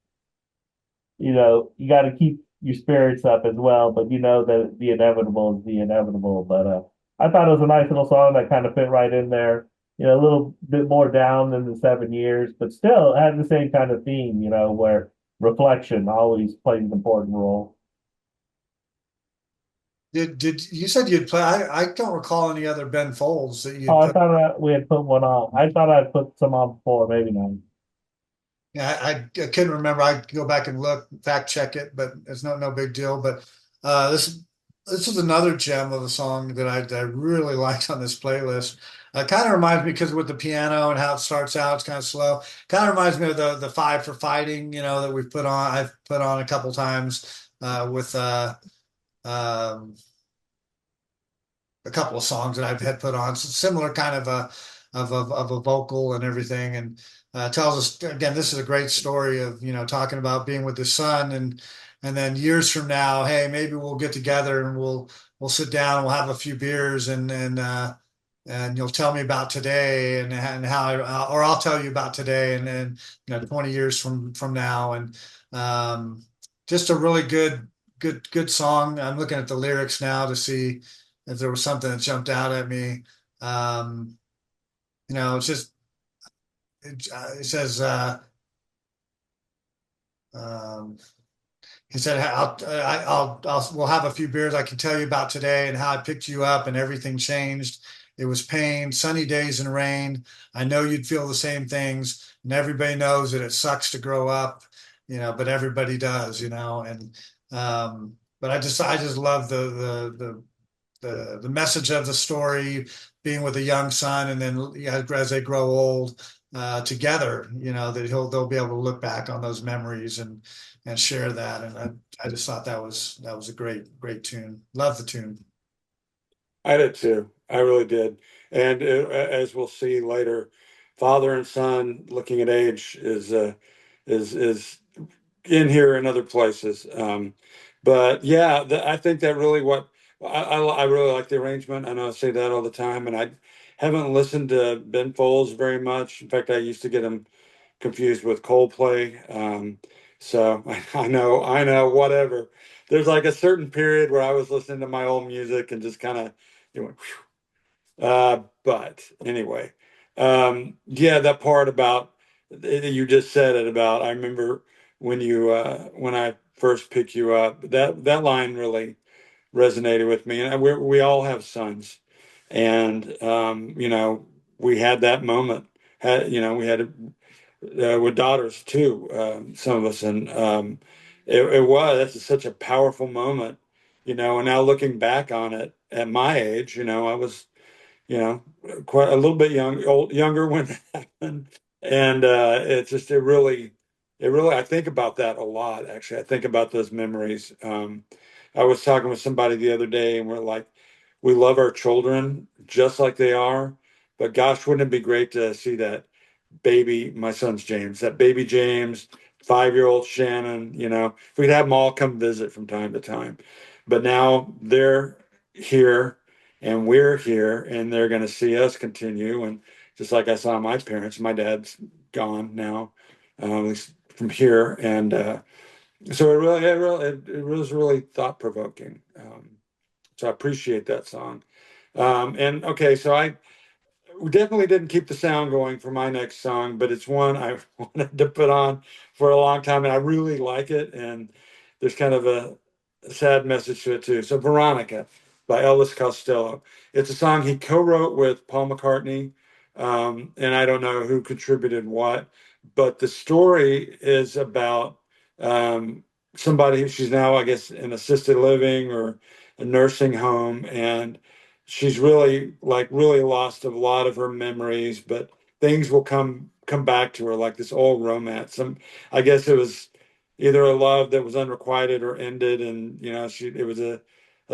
got to keep your spirits up as well. But you know that the inevitable is the inevitable. But I thought it was a nice little song that kind of fit right in there. A little bit more down than the 7 years, but still had the same kind of theme. Where reflection always plays an important role. Did you said you'd play? I don't recall any other Ben Folds that Oh, you'd I put. thought we had put one on. I thought I'd put some on before, maybe not. Yeah, I couldn't remember. I could go back and look, fact check it, but it's no big deal. But this is another gem of a song that I really liked on this playlist. Kind of reminds me because with the piano and how it starts out, it's kind of slow. Kind of reminds me of the Five for Fighting, that we've put on. I've put on a couple times with um, a couple of songs that I've had put on. So similar kind of a vocal and everything, and tells us again. This is a great story of talking about being with his son, and then years from now, hey, maybe we'll get together and we'll sit down and we'll have a few beers and you'll tell me about today and how or I'll tell you about today and 20 years from now and just a really good song. I'm looking at the lyrics now to see if there was something that jumped out at me. Um, it's just it says um, he said we'll have a few beers. I can tell you about today and how I picked you up and everything changed. It was pain, sunny days and rain. I know you'd feel the same things, and everybody knows that it sucks to grow up, but everybody does, and but I just love the message of the story, being with a young son, and then as they grow old together, that they'll be able to look back on those memories and share that. And I just thought that was a great tune. Love the tune. I did too. I really did. And as we'll see later, father and son looking at age is in here and other places. But yeah, I think that really what I really like the arrangement. I know I say that all the time, and I haven't listened to Ben Folds very much. In fact, I used to get him confused with Coldplay. So I know, whatever. There's like a certain period where I was listening to my old music and just kind of, it went, but anyway, yeah, that part about you just said it about. I remember when I first picked you up, that line really resonated with me. And we all have sons, and we had that moment. We had it with daughters too. Some of us, and it was that's such a powerful moment. And now looking back on it at my age, I was you know, quite a little bit younger when that happened. And it really, I think about that a lot, actually. I think about those memories. I was talking with somebody the other day, and we're like, we love our children just like they are, but gosh, wouldn't it be great to see that baby, my son's James, that baby James, 5-year-old Shannon, if we'd have them all come visit from time to time. But now they're here and we're here and they're going to see us continue. And just like I saw my parents, my dad's gone now, at least from here. And so it was really thought provoking. So I appreciate that song. And okay, so we definitely didn't keep the sound going for my next song, but it's one I wanted to put on for a long time, and I really like it. And there's kind of a sad message to it too. So Veronica by Elvis Costello. It's a song he co-wrote with Paul McCartney, and I don't know who contributed what, but the story is about somebody. She's now, I guess, in assisted living or a nursing home, and she's really lost a lot of her memories, but things will come back to her like this old romance. I guess it was either a love that was unrequited or ended, and it was a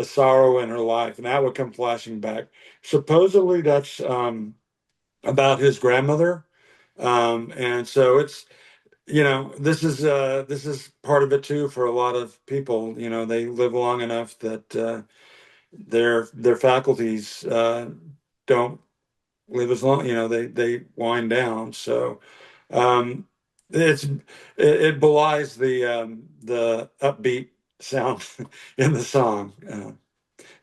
sorrow in her life, and that would come flashing back. Supposedly that's about his grandmother. And so it's this is part of it too for a lot of people. They live long enough that their faculties don't live as long. They wind down. So um, it belies the upbeat sound in the song.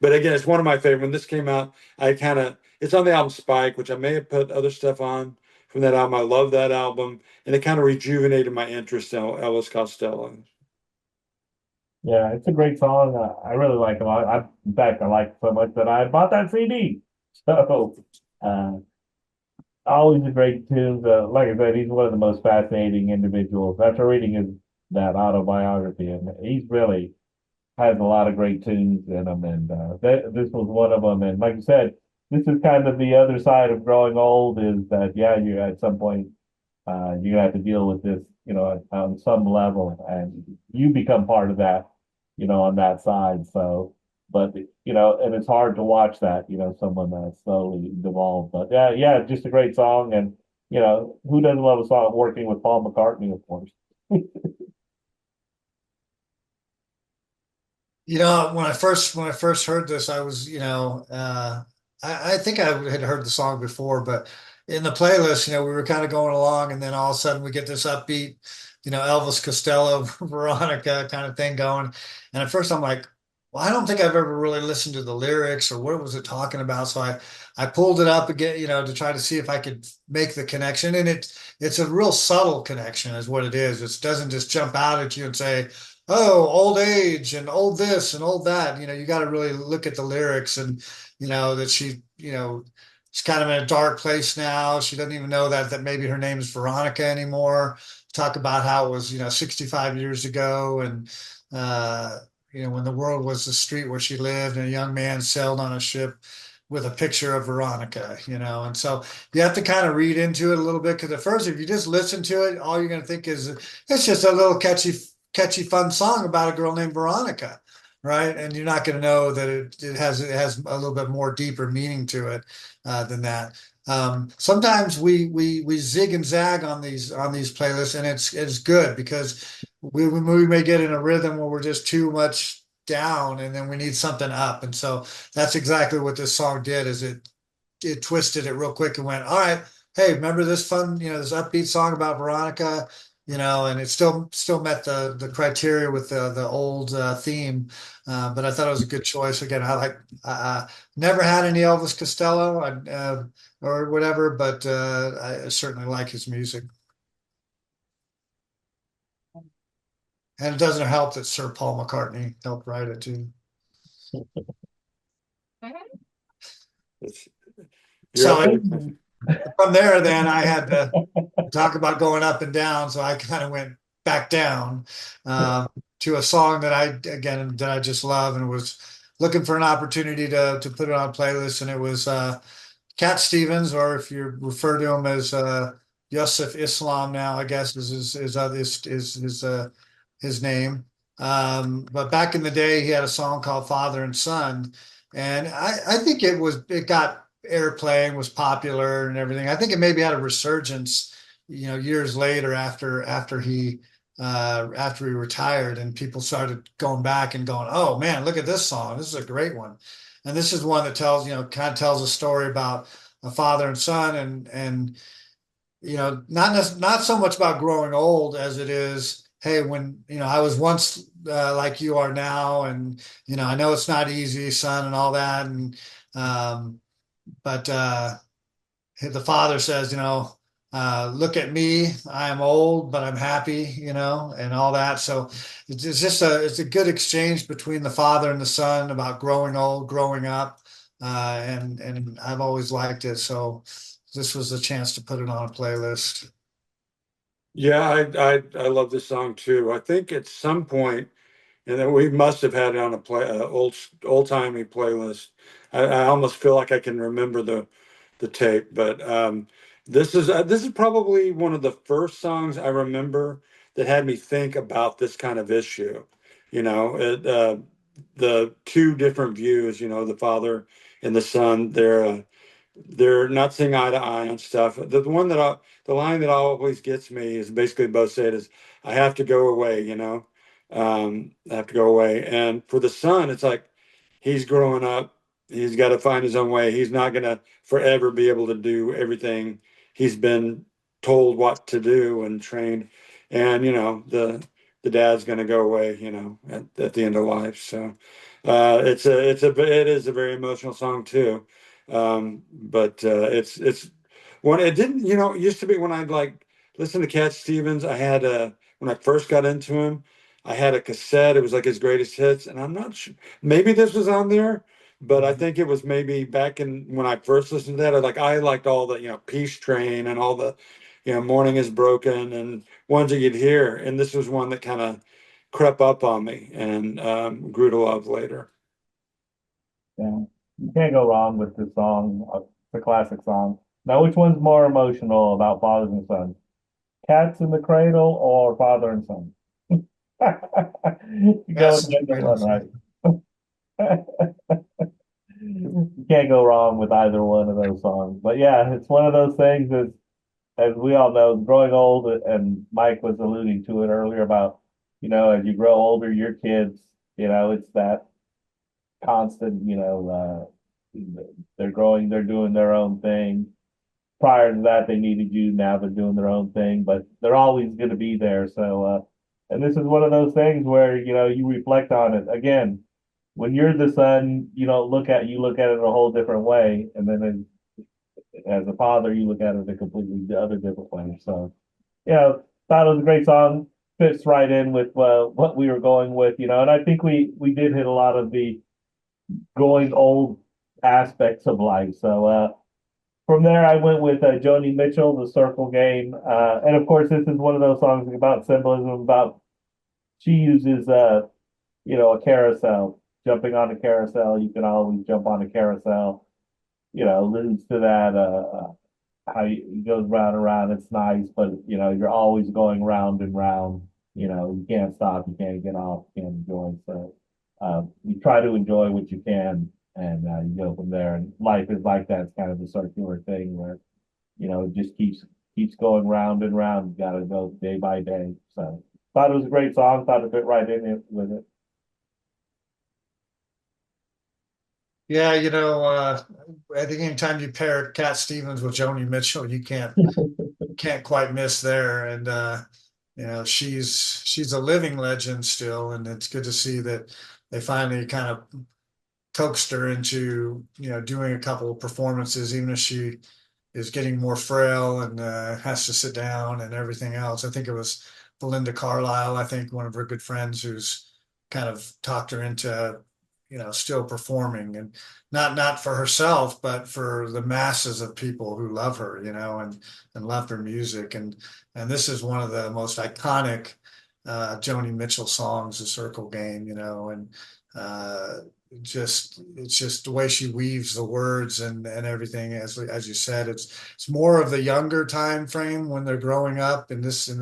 But again, it's one of my favorite. When this came out, it's on the album Spike, which I may have put other stuff on from that album. I love that album, and it kind of rejuvenated my interest in Elvis Costello. Yeah, it's a great song. I really like it a lot. In fact, I like it so much that I bought that CD. So, uh, always a great tunes. Like I said, he's one of the most fascinating individuals. After reading that autobiography, and he's really has a lot of great tunes in them, and this was one of them. And like you said, this is kind of the other side of growing old. Is that yeah, you at some point you're gonna have to deal with this, on some level, and you become part of that, on that side. So, but and it's hard to watch that, someone that slowly devolved. But yeah, yeah, just a great song, and who doesn't love a song working with Paul McCartney, of course. When I first heard this, I was, I think I had heard the song before, but in the playlist, we were kind of going along, and then all of a sudden we get this upbeat, Elvis Costello, Veronica kind of thing going. And at first I'm like, well, I don't think I've ever really listened to the lyrics or what was it talking about. So I pulled it up again, to try to see if I could make the connection. And it's a real subtle connection is what it is. It doesn't just jump out at you and say, oh, old age and old this and old that. You got to really look at the lyrics and, that she's kind of in a dark place now. She doesn't even know that maybe her name is Veronica anymore. Talk about how it was, 65 years ago. And, when the world was the street where she lived and a young man sailed on a ship with a picture of Veronica, and so you have to kind of read into it a little bit because at first, if you just listen to it, all you're going to think is it's just a little catchy, fun song about a girl named Veronica, right? And you're not going to know that it has a little bit more deeper meaning to it than that. Sometimes we zig and zag on these playlists, and it's good because we may get in a rhythm where we're just too much down, and then we need something up, and so that's exactly what this song did. Is it twisted it real quick and went, all right, hey, remember this fun, this upbeat song about Veronica? and it still met the criteria with the old theme. But I thought it was a good choice. Again, never had any Elvis Costello or whatever, but I certainly like his music. And it doesn't help that Sir Paul McCartney helped write it too. It's, you're So up Hey, there. from there, then I had to talk about going up and down. So I kind of went back down to a song that I just love and was looking for an opportunity to put it on a playlist. And it was Cat Stevens, or if you refer to him as Yusuf Islam now, I guess his name. But back in the day, he had a song called Father and Son, and I think it got airplay and was popular and everything. I think it maybe had a resurgence, years later after he retired, and people started going back and going, "Oh man, look at this song! This is a great one." And this is one that kind of tells a story about a father and son, and not so much about growing old as it is, hey, when I was once like you are now, and I know it's not easy, son, and all that, and um, but the father says, look at me, I am old, but I'm happy, and all that. So it's a good exchange between the father and the son about growing old, growing up, and I've always liked it. So this was a chance to put it on a playlist. Yeah, I love this song too. I think at some point, and then we must have had it on a old timey playlist. I almost feel like I can remember the tape, but this is probably one of the first songs I remember that had me think about this kind of issue. The two different views. The father and the son. They're not seeing eye to eye on stuff. The line that always gets me is basically both said is, "I have to go away," I have to go away. And for the son, it's like he's growing up. He's got to find his own way. He's not going to forever be able to do everything he's been told what to do and trained. And the dad's going to go away. At the end of life. So it is a very emotional song too. But it's when it didn't. It used to be when I'd like listen to Cat Stevens. I had when I first got into him. I had a cassette. It was like his greatest hits, and I'm not sure. Maybe this was on there, but I think it was maybe back in when I first listened to that. I liked all the Peace Train and all the Morning is Broken and ones that you'd hear, and this was one that kind of crept up on me and grew to love later. yeah, you can't go wrong with this song. It's a classic song. Now, which one's more emotional about fathers and sons? Cats in the Cradle or Father and Son? You go with Yes, the other one, right? You can't go wrong with either one of those songs. But yeah, it's one of those things as we all know, growing old, and Mike was alluding to it earlier about, as you grow older, your kids, it's that constant, they're growing, they're doing their own thing. Prior to that, they needed you. Now they're doing their own thing, but they're always going to be there. So, and this is one of those things where, you reflect on it again. When you're the son, you look at it a whole different way. And then as a father, you look at it a completely other different way. So, thought it was a great song. Fits right in with what we were going with, and I think we did hit a lot of the growing old aspects of life. So from there, I went with Joni Mitchell, "The Circle Game," and of course, this is one of those songs about symbolism. About she uses a carousel, jumping on a carousel. You can always jump on a carousel. Leads to that how it goes round and round. It's nice, but you're always going round and round. You can't stop, you can't get off, you can't enjoy. So you try to enjoy what you can, and you go from there. And life is like that. It's kind of a circular thing where it just keeps going round and round. You got to go day by day. So thought it was a great song. Thought it fit right in it with it. Yeah, I think anytime you pair Cat Stevens with Joni Mitchell, you can't quite miss there. And she's a living legend still, and it's good to see that they finally kind of coaxed her into doing a couple of performances, even if she is getting more frail and has to sit down and everything else. I think it was Belinda Carlisle, I think one of her good friends, who's kind of talked her into still performing, and not for herself, but for the masses of people who love her, and love her music. And this is one of the most iconic Joni Mitchell songs, The Circle Game, and uh, it's just the way she weaves the words and everything. As you said, it's more of the younger time frame when they're growing up in this thing.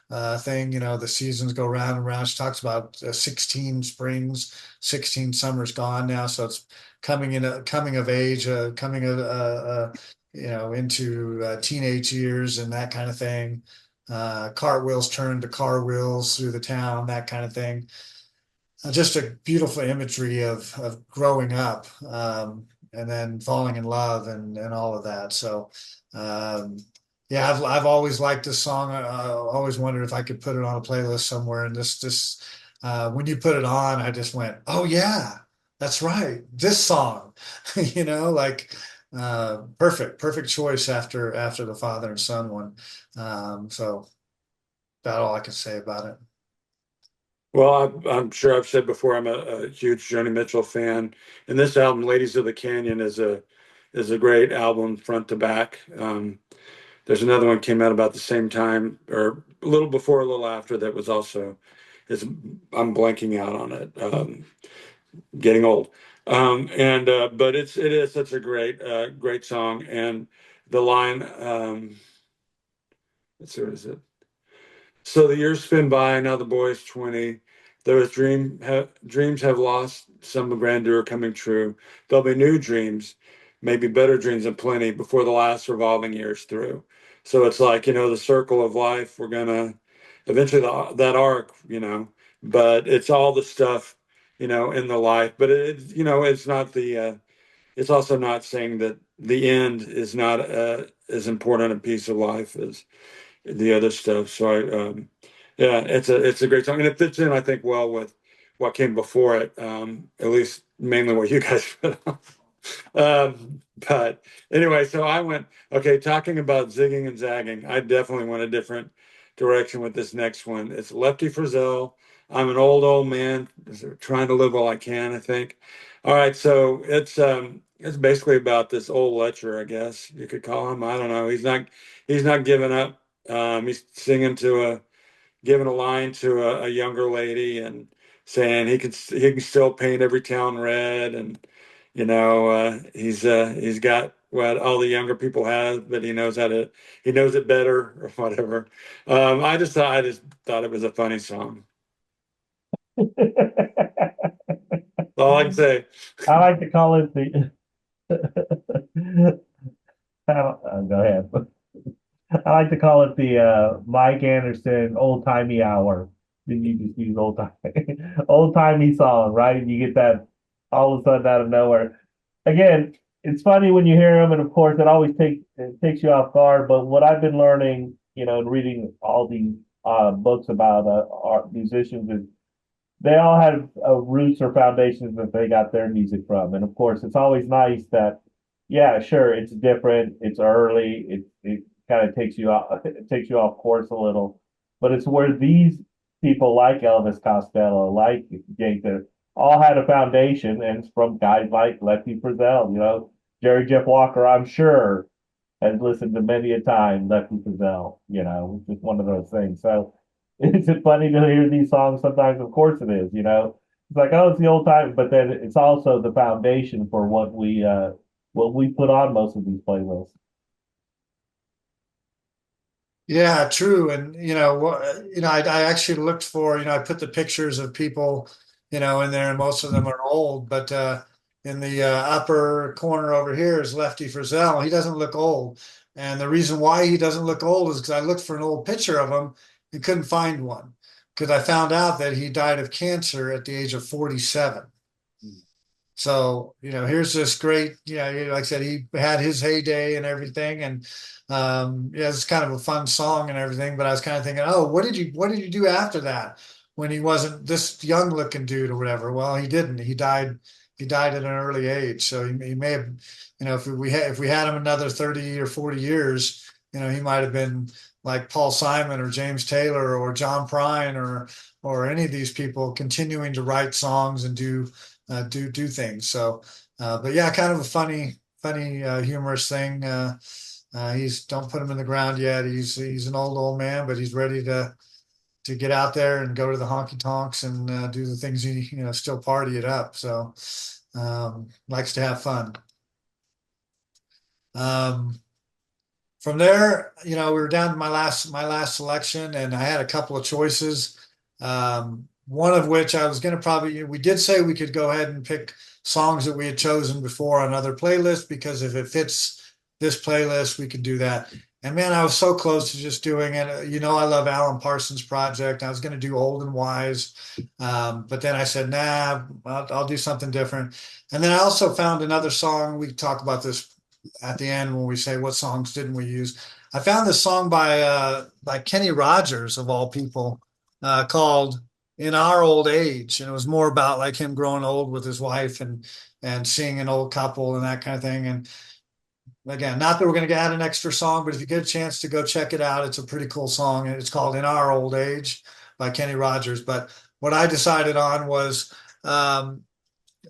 The seasons go round and round. She talks about 16 springs, 16 summers gone now. So it's coming of age, coming into teenage years and that kind of thing. Cartwheels turn to car wheels through the town, that kind of thing. Just a beautiful imagery of growing up, and then falling in love and all of that. So um, yeah, I've always liked this song. I always wondered if I could put it on a playlist somewhere. And this when you put it on, I just went, oh yeah, that's right, this song. Like perfect choice after the father and son one. So about all I can say about it. Well, I'm sure I've said before I'm a huge Joni Mitchell fan, and this album, "Ladies of the Canyon," is a great album front to back. There's another one came out about the same time, or a little before, a little after, that was also is I'm blanking out on it. Getting old. And but it is such a great song, and the line. Let's see, what is it? So the years spin by, now the boy is 20. Dreams have lost some grandeur coming true. There'll be new dreams, maybe better dreams and plenty before the last revolving year's through. So it's like, the circle of life. We're gonna eventually that arc, but it's all the stuff, in the life. But it's not it's also not saying that the end is not as important a piece of life as the other stuff. So yeah, it's a great song, and it fits in, I think, well with what came before it. At least mainly what you guys put on. But anyway, so I went, okay, talking about zigging and zagging. I definitely went a different direction with this next one. It's Lefty Frizzell. I'm an old man trying to live while I can, I think. All right, so it's basically about this old lecher, I guess you could call him. I don't know. He's not giving up. He's giving a line to a younger lady and saying he can still paint every town red, and he's got what all the younger people have, but he knows it better or whatever. I just thought it was a funny song. That's all I can say. I like to call it the. Go ahead. I like to call it the Mike Anderson old timey hour. Then you just use old time old timey song, right? You get that all of a sudden out of nowhere. Again, it's funny when you hear them, and of course, it takes you off guard. But what I've been learning, and reading all these books about art musicians is they all have roots or foundations that they got their music from. And of course, it's always nice that, yeah, sure, it's different, it's early, it kind of takes you off, it takes you off course a little, but it's where these people like Elvis Costello, like Gaither, all had a foundation, and it's from guys like Lefty Frizzell, Jerry Jeff Walker, I'm sure, has listened to many a time Lefty Frizzell, it's just one of those things. So is it funny to hear these songs? Sometimes, of course, it is. It's like, oh, it's the old time, but then it's also the foundation for what we put on most of these playlists. Yeah, true. And I actually looked for, I put the pictures of people, in there, and most of them are old. But in the upper corner over here is Lefty Frizzell. He doesn't look old, and the reason why he doesn't look old is because I looked for an old picture of him and couldn't find one, because I found out that he died of cancer at the age of 47. So, here's this great, like I said, he had his heyday and everything. And yeah, it's kind of a fun song and everything. But I was kind of thinking, oh, what did you do after that when he wasn't this young looking dude or whatever? Well, he didn't. He died at an early age. So he may have, if we had him another 30 or 40 years, he might have been like Paul Simon or James Taylor or John Prine or any of these people continuing to write songs and do things. So, but yeah, kind of a funny, humorous thing. He's don't put him in the ground yet. He's an old man, but he's ready to get out there and go to the honky tonks and do the things he still party it up. So, likes to have fun. Um, from there, we were down to my last selection, and I had a couple of choices. One of which I was going to probably, we did say we could go ahead and pick songs that we had chosen before on other playlists, because if it fits this playlist, we could do that. And man, I was so close to just doing it. I love Alan Parsons Project. I was going to do Old and Wise. But then I said, nah, I'll do something different. And then I also found another song. We talk about this at the end when we say what songs didn't we use. I found this song by Kenny Rogers, of all people, called In Our Old Age. And it was more about like him growing old with his wife and seeing an old couple and that kind of thing. And again, not that we're going to add an extra song, but if you get a chance to go check it out, it's a pretty cool song. And it's called In Our Old Age by Kenny Rogers. But what I decided on was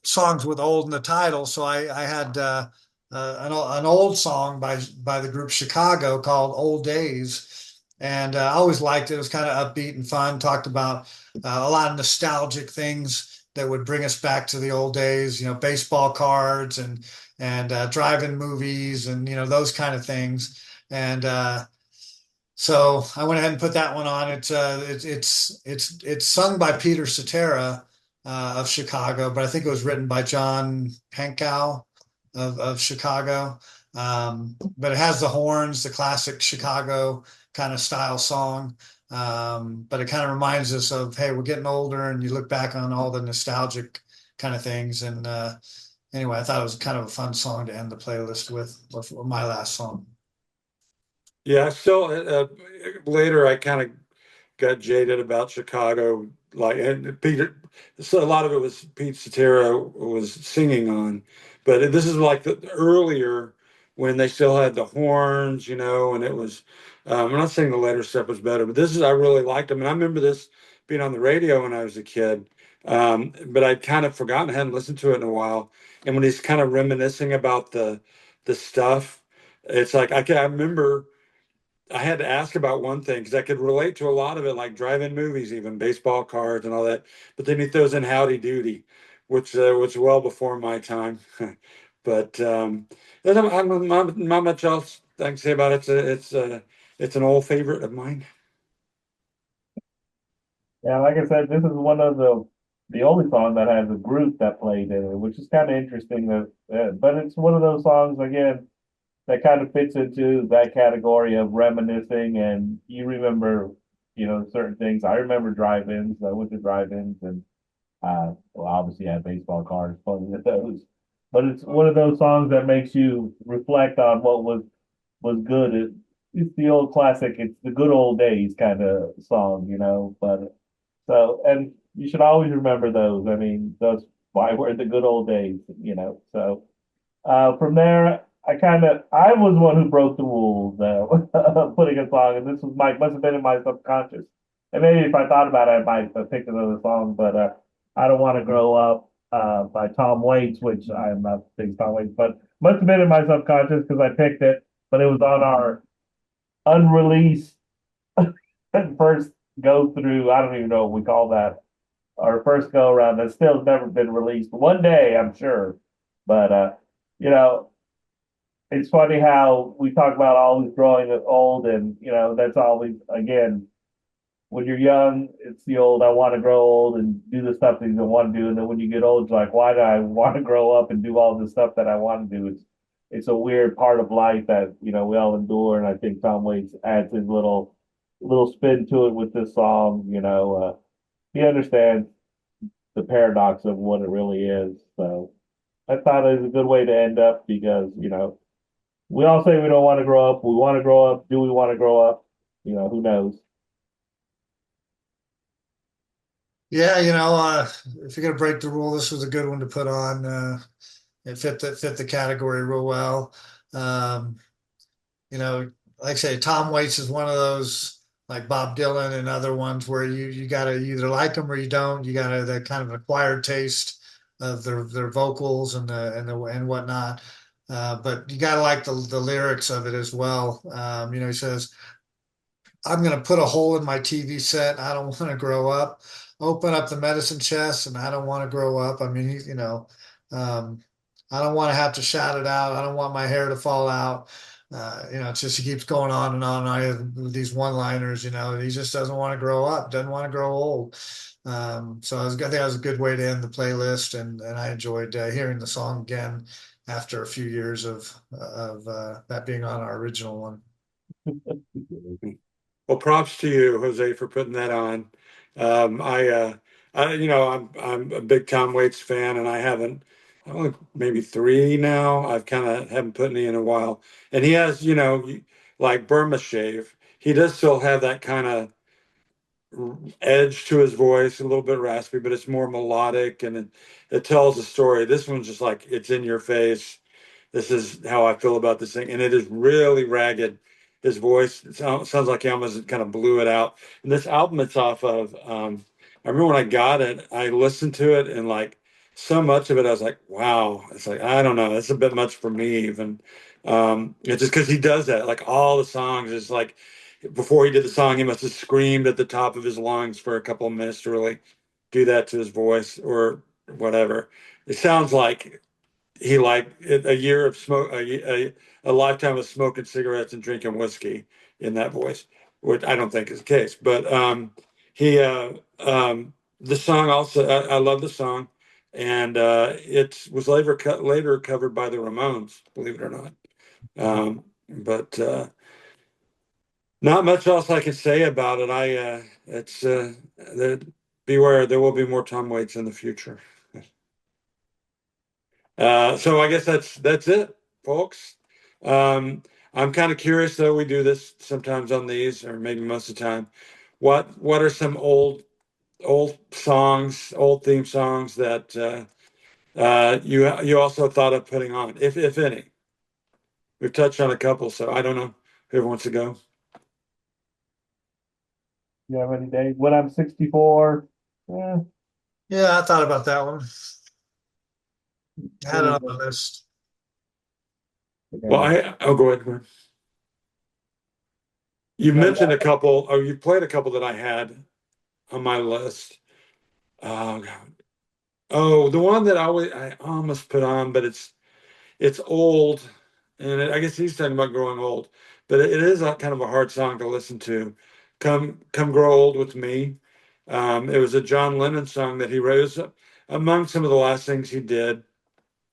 songs with old in the title. So I had an old song by the group Chicago called Old Days. And I always liked it. It was kind of upbeat and fun, talked about a lot of nostalgic things that would bring us back to the old days, baseball cards and drive-in movies and those kind of things. And so I went ahead and put that one on. It's sung by Peter Cetera of Chicago, but I think it was written by John Pankow of Chicago. But it has the horns, the classic Chicago kind of style song. But it kind of reminds us of, hey, we're getting older, and you look back on all the nostalgic kind of things. And anyway, I thought it was kind of a fun song to end the playlist with my last song. Yeah, still later I kind of got jaded about Chicago, like, and Peter. So a lot of it was Pete Cetera was singing on, but this is like the earlier when they still had the horns, and it was. I'm not saying the later stuff was better, but this is I really liked them, and I remember this being on the radio when I was a kid. But I'd kind of forgotten, I hadn't listened to it in a while, and when he's kind of reminiscing about the stuff, it's like I remember. I had to ask about one thing because I could relate to a lot of it, like drive-in movies, even baseball cards and all that. But then he throws in Howdy Doody, which was well before my time. But I'm not much else I can say about it. It's an old favorite of mine. Yeah, like I said, this is one of the only song that has a group that played in it, which is kind of interesting. But it's one of those songs again that kind of fits into that category of reminiscing, and you remember, certain things. I remember drive-ins. I went to drive-ins, and well, obviously I had baseball cards, playing with those. But it's one of those songs that makes you reflect on what was good. It's the old classic. It's the good old days kind of song. But so, and you should always remember those. I mean, those why were the good old days. So from there, I was one who broke the rules, putting a song, and this must have been in my subconscious. And maybe if I thought about it, I might have picked another song, but I don't want to grow up by Tom Waits, which I'm not a big Tom Waits, but must have been in my subconscious because I picked it, but it was on our unreleased first go through. I don't even know what we call that. Our first go around that still has never been released. One day, I'm sure, but you know, it's funny how we talk about always growing old, and that's always again when you're young, it's the old I want to grow old and do the stuff that you don't want to do, and then when you get old, it's like why do I want to grow up and do all the stuff that I want to do? It's a weird part of life that we all endure, and I think Tom Waits adds his little spin to it with this song. He understands the paradox of what it really is. So I thought it was a good way to end up because, we all say we don't want to grow up. We want to grow up. Do we want to grow up? Who knows? Yeah, if you're gonna break the rule, this was a good one to put on. It fit the category real well. Um, like I say, Tom Waits is one of those like Bob Dylan and other ones where you gotta either like them or you don't. You gotta that kind of acquired taste of their vocals and whatnot. But you gotta like the lyrics of it as well. He says, I'm going to put a hole in my TV set. I don't want to grow up. Open up the medicine chest, and I don't want to grow up. I mean, um, I don't want to have to shout it out. I don't want my hair to fall out. It's just he keeps going on and on and on with these one-liners. He just doesn't want to grow up, doesn't want to grow old. So I think that was a good way to end the playlist, and I enjoyed hearing the song again after a few years of that being on our original one. Well, props to you, Jose, for putting that on. Um, I, uh, I'm a big Tom Waits fan, and I haven't, only maybe three now. I've kind of haven't put any in a while, and he has, like Burma Shave. He does still have that kind of edge to his voice, a little bit raspy, but it's more melodic and it tells a story. This one's just like it's in your face. This is how I feel about this thing, and it is really ragged. His voice sounds like he almost kind of blew it out. And this album it's off of, I remember when I got it, I listened to it, and like so much of it, I was like, wow. It's like I don't know, it's a bit much for me even. It's just because he does that. Like all the songs is like before he did the song, he must have screamed at the top of his lungs for a couple of minutes to really do that to his voice or whatever. It sounds like he like a year of smoke, a lifetime of smoking cigarettes and drinking whiskey in that voice, which I don't think is the case. But he, the song also, I love the song, and it was later covered by the Ramones, believe it or not. But not much else I can say about it. It's beware, there will be more Tom Waits in the future. So I guess that's it, folks. Um, I'm kind of curious, though. We do this sometimes on these, or maybe most of the time. What are some old songs, old theme songs that you also thought of putting on, if any? We've touched on a couple, so I don't know. Whoever wants to go. You have any day? When I'm 64, eh, Yeah, I thought about that one. I had it really, on my list. Well, I'll go ahead. Go ahead. You no, mentioned a couple, or you played a couple that I had on my list. Oh God. Oh, the one that I almost put on, but it's old, and I guess he's talking about growing old, but it is a kind of a hard song to listen to. Come grow old with me. It was a John Lennon song that he wrote. It was among some of the last things he did,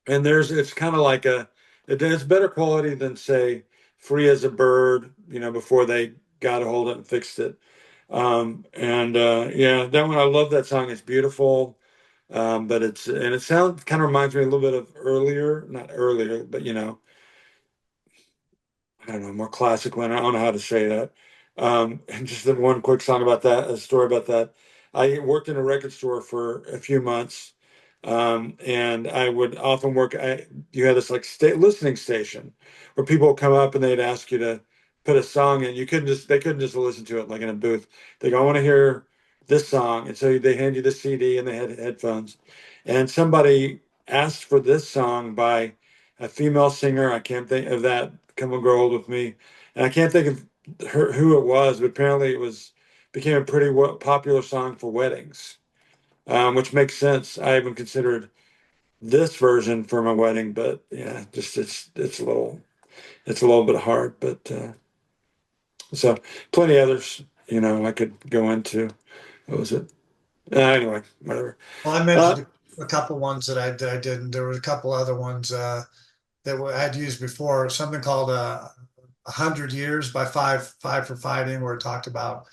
and it's kind of like it's better quality than say Free as a Bird, before they got a hold of it and fixed it. And yeah, that one I love that song. It's beautiful. But it sounds kind of reminds me a little bit of earlier, not earlier, but I don't know, more classical. And I don't know how to say that. And just one quick song about that, a story about that. I worked in a record store for a few months, and I would often work. You had this like listening station where people would come up and they'd ask you to put a song in. They couldn't just listen to it like in a booth. They go, I want to hear this song, and so they hand you the CD and they had headphones, and somebody asked for this song by a female singer. I can't think of that. Come and grow old with me, and I can't think of who it was, but apparently it became a pretty popular song for weddings, which makes sense. I haven't considered this version for my wedding, but yeah, just it's a little bit hard, but so plenty others. I could go into. What was it? Anyway, whatever. Well, I Uh, mentioned a couple ones that I didn't. There were a couple other ones that I'd used before. Something called "100 Years" by Five for Fighting, where it talked about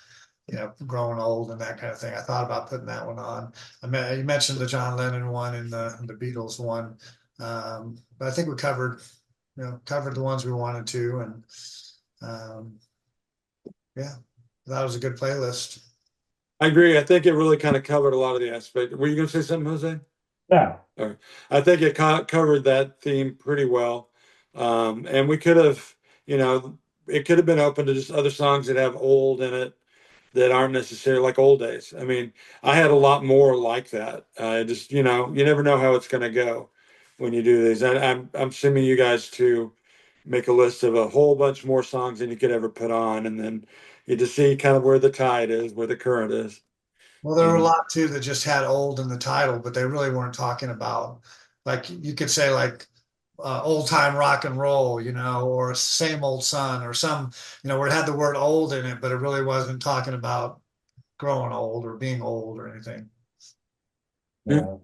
growing old and that kind of thing. I thought about putting that one on. You mentioned the John Lennon one and the Beatles one. But I think we covered, covered the ones we wanted to, and yeah, that was a good playlist. I agree. I think it really kind of covered a lot of the aspect. Were you going to say something, Jose? Yeah. All right. I think it covered that theme pretty well. And we could have, it could have been open to just other songs that have old in it that aren't necessarily like old days. I mean, I had a lot more like that. Just, you never know how it's going to go when you do these. And I'm assuming you guys to make a list of a whole bunch more songs than you could ever put on. And then you just see kind of where the tide is, where the current is. Well, there were a lot too that just had old in the title, but they really weren't talking about, like you could say like old time rock and roll, or same old sun or some, where it had the word old in it, but it really wasn't talking about growing old or being old or anything. Yeah. Yeah.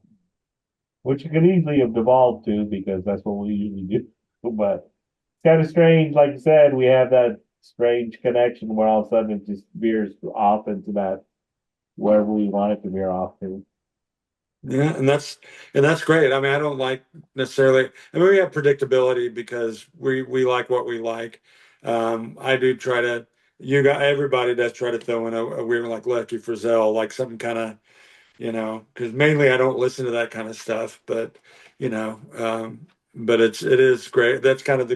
Which you could easily have devolved to because that's what we usually do. But it's kind of strange, like you said, we have that strange connection where all of a sudden it just veers off into that wherever we want it to veer off to. Yeah, and that's great. I mean, I don't like necessarily. I mean, we have predictability because we like what we like. I do try to. Everybody does try to throw in a weird like Lefty Frizzell, like something kind of, because mainly I don't listen to that kind of stuff. But you know, but it is great. That's kind of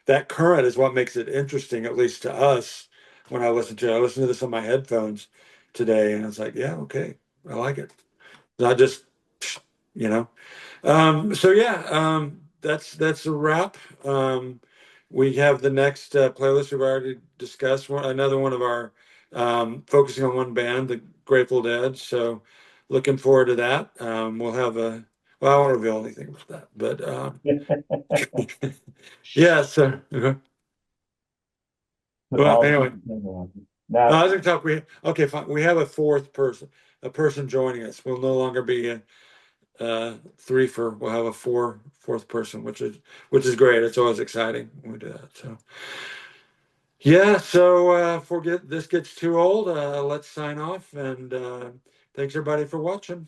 that current is what makes it interesting, at least to us. When I listen to this on my headphones today, and it's like, yeah, okay, I like it. Not just you know. So yeah, that's a wrap. We have the next playlist we've already discussed. Another one of our focusing on one band, the Grateful Dead. So looking forward to that. We'll have a well, I won't reveal anything about that, but yeah. So well, All anyway, I now, was going to talk. Okay, fine. We have a person joining us. We'll no longer be three for we'll have a fourth person, which is great. It's always exciting when we do that. So yeah, so before this gets too old, let's sign off and thanks everybody for watching.